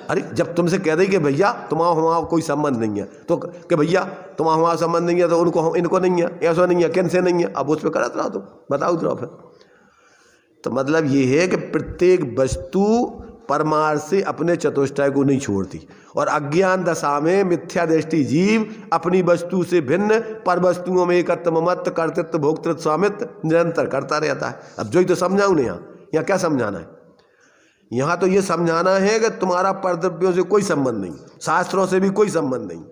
अरे जब तुमसे कह दे कि भैया तुम्हारा हमारा कोई संबंध नहीं है, तो कि भैया तुम्हारा हमारा संबंध नहीं है तो उनको इनको नहीं है, ऐसा नहीं है, किन से नहीं है, अब उस पर करत रहो, तो बताओ तो फिर। तो मतलब ये है कि प्रत्येक वस्तु परमार्थ से अपने चतुष्टय को नहीं छोड़ती, और अज्ञान दशा में मिथ्या दृष्टि जीव अपनी वस्तु से भिन्न पर वस्तुओं में एकत्व मत कर्तृत्व भोक्तृत्व स्वामित्व निरंतर करता रहता है। अब जो ही तो समझाऊँ ना, यहाँ क्या समझाना है? यहाँ तो ये समझाना है कि तुम्हारा परद्रव्यों से कोई संबंध नहीं, शास्त्रों से भी कोई संबंध नहीं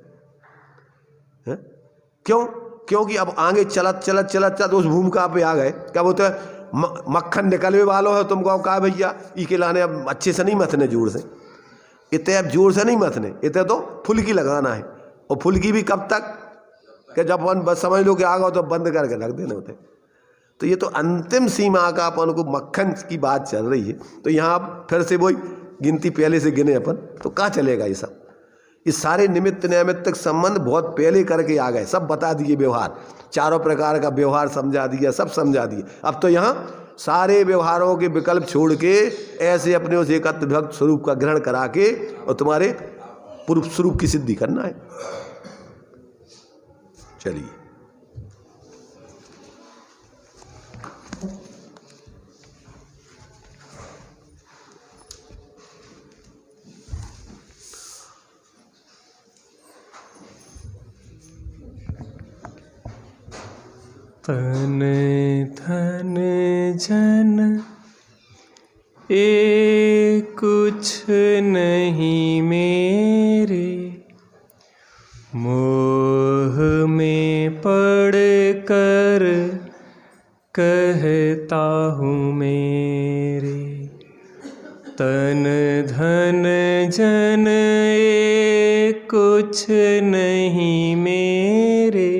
है। क्यों? क्योंकि अब आगे चलत चलत चलत चलत उस भूमिका पे आ गए। क्या बोलते हैं, मक्खन निकलवे वालों है, तुमको कहा भैया ई के लाने अब अच्छे से नहीं मथने, जोर से इतने, अब जोर से नहीं मथने, इतने तो फुल्की लगाना है। और फुल्की भी कब तक कि जब अपन बस समझ लो कि आ गए तो बंद करके रख देने होते। तो ये तो अंतिम सीमा का अपन को मक्खन की बात चल रही है। तो यहाँ आप फिर से वही गिनती पहले से गिने अपन, तो कहाँ चलेगा ये सब? ये सारे निमित्त नैमित्तिक संबंध बहुत पहले करके आ गए, सब बता दिए व्यवहार, चारों प्रकार का व्यवहार समझा दिया, सब समझा दिए। अब तो यहाँ सारे व्यवहारों के विकल्प छोड़ के ऐसे अपने उस एकत्व विभक्त स्वरूप का ग्रहण करा के और तुम्हारे पूर्व स्वरूप की सिद्धि करना है। चलिए, तन धन जन एक कुछ नहीं मेरे, मोह में पड़ कर कहता हूँ मेरे। तन धन जन एक कुछ नहीं मेरे,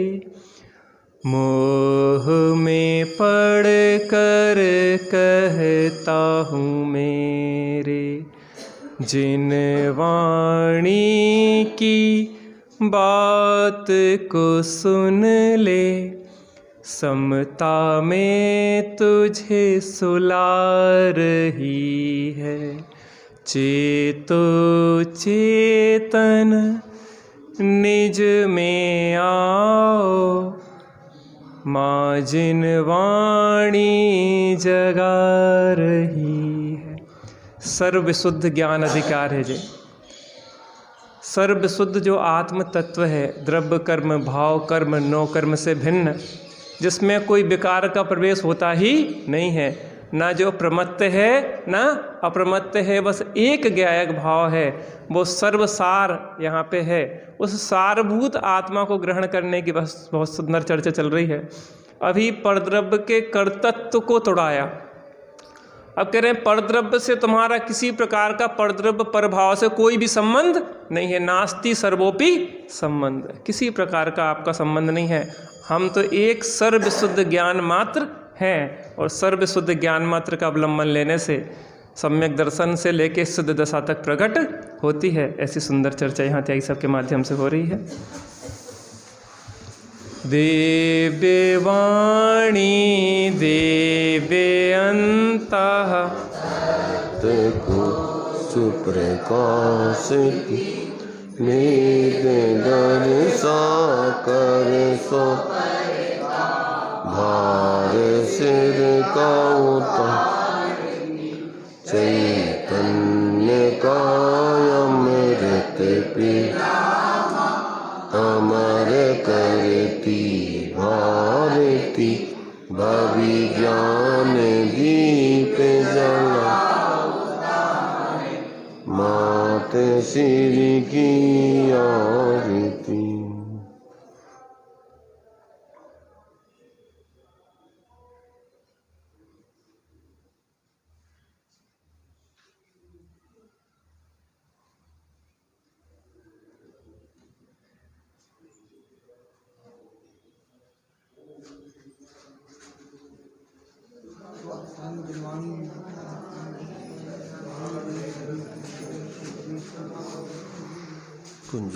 मोह में पड़ कर कहता हूँ मेरे। जिन वाणी की बात को सुन ले, समता में तुझे सुला रही है। चेतो चेतन निज में आओ, माँ जिन वाणी जगा रही है। सर्व शुद्ध ज्ञान अधिकार है जे। सर्व शुद्ध जो आत्म तत्व है, द्रव्य कर्म भाव कर्म नो कर्म से भिन्न, जिसमें कोई विकार का प्रवेश होता ही नहीं है, ना जो प्रमत्त है ना अप्रमत्त है, बस एक ज्ञायक भाव है, वो सर्वसार यहाँ पे है। उस सारभूत आत्मा को ग्रहण करने की बस बहुत सुंदर चर्चा चल रही है। अभी परद्रव्य के कर्तृत्व को तोड़ाया, अब कह रहे हैं परद्रव्य से तुम्हारा किसी प्रकार का परद्रव्य परभाव से कोई भी संबंध नहीं है। नास्ति सर्वोपि संबंध, किसी प्रकार का आपका संबंध नहीं है। हम तो एक सर्व शुद्ध ज्ञान मात्र हैं, और सर्व शुद्ध ज्ञान मात्र का अवलंबन लेने से सम्यक दर्शन से लेके शुद्ध दशा तक प्रकट होती है। ऐसी सुंदर चर्चा यहाँ त्यागी सबके माध्यम से हो रही है। देवे वाणी देवे अंतः देखो सुप्रकाशित मेरे दर्शा कर सो भार सिर का उतार चैतन्य का अमृत पी अमर करती भारती भवि ज्ञान दीप जला मात श्री की आरती। कुंज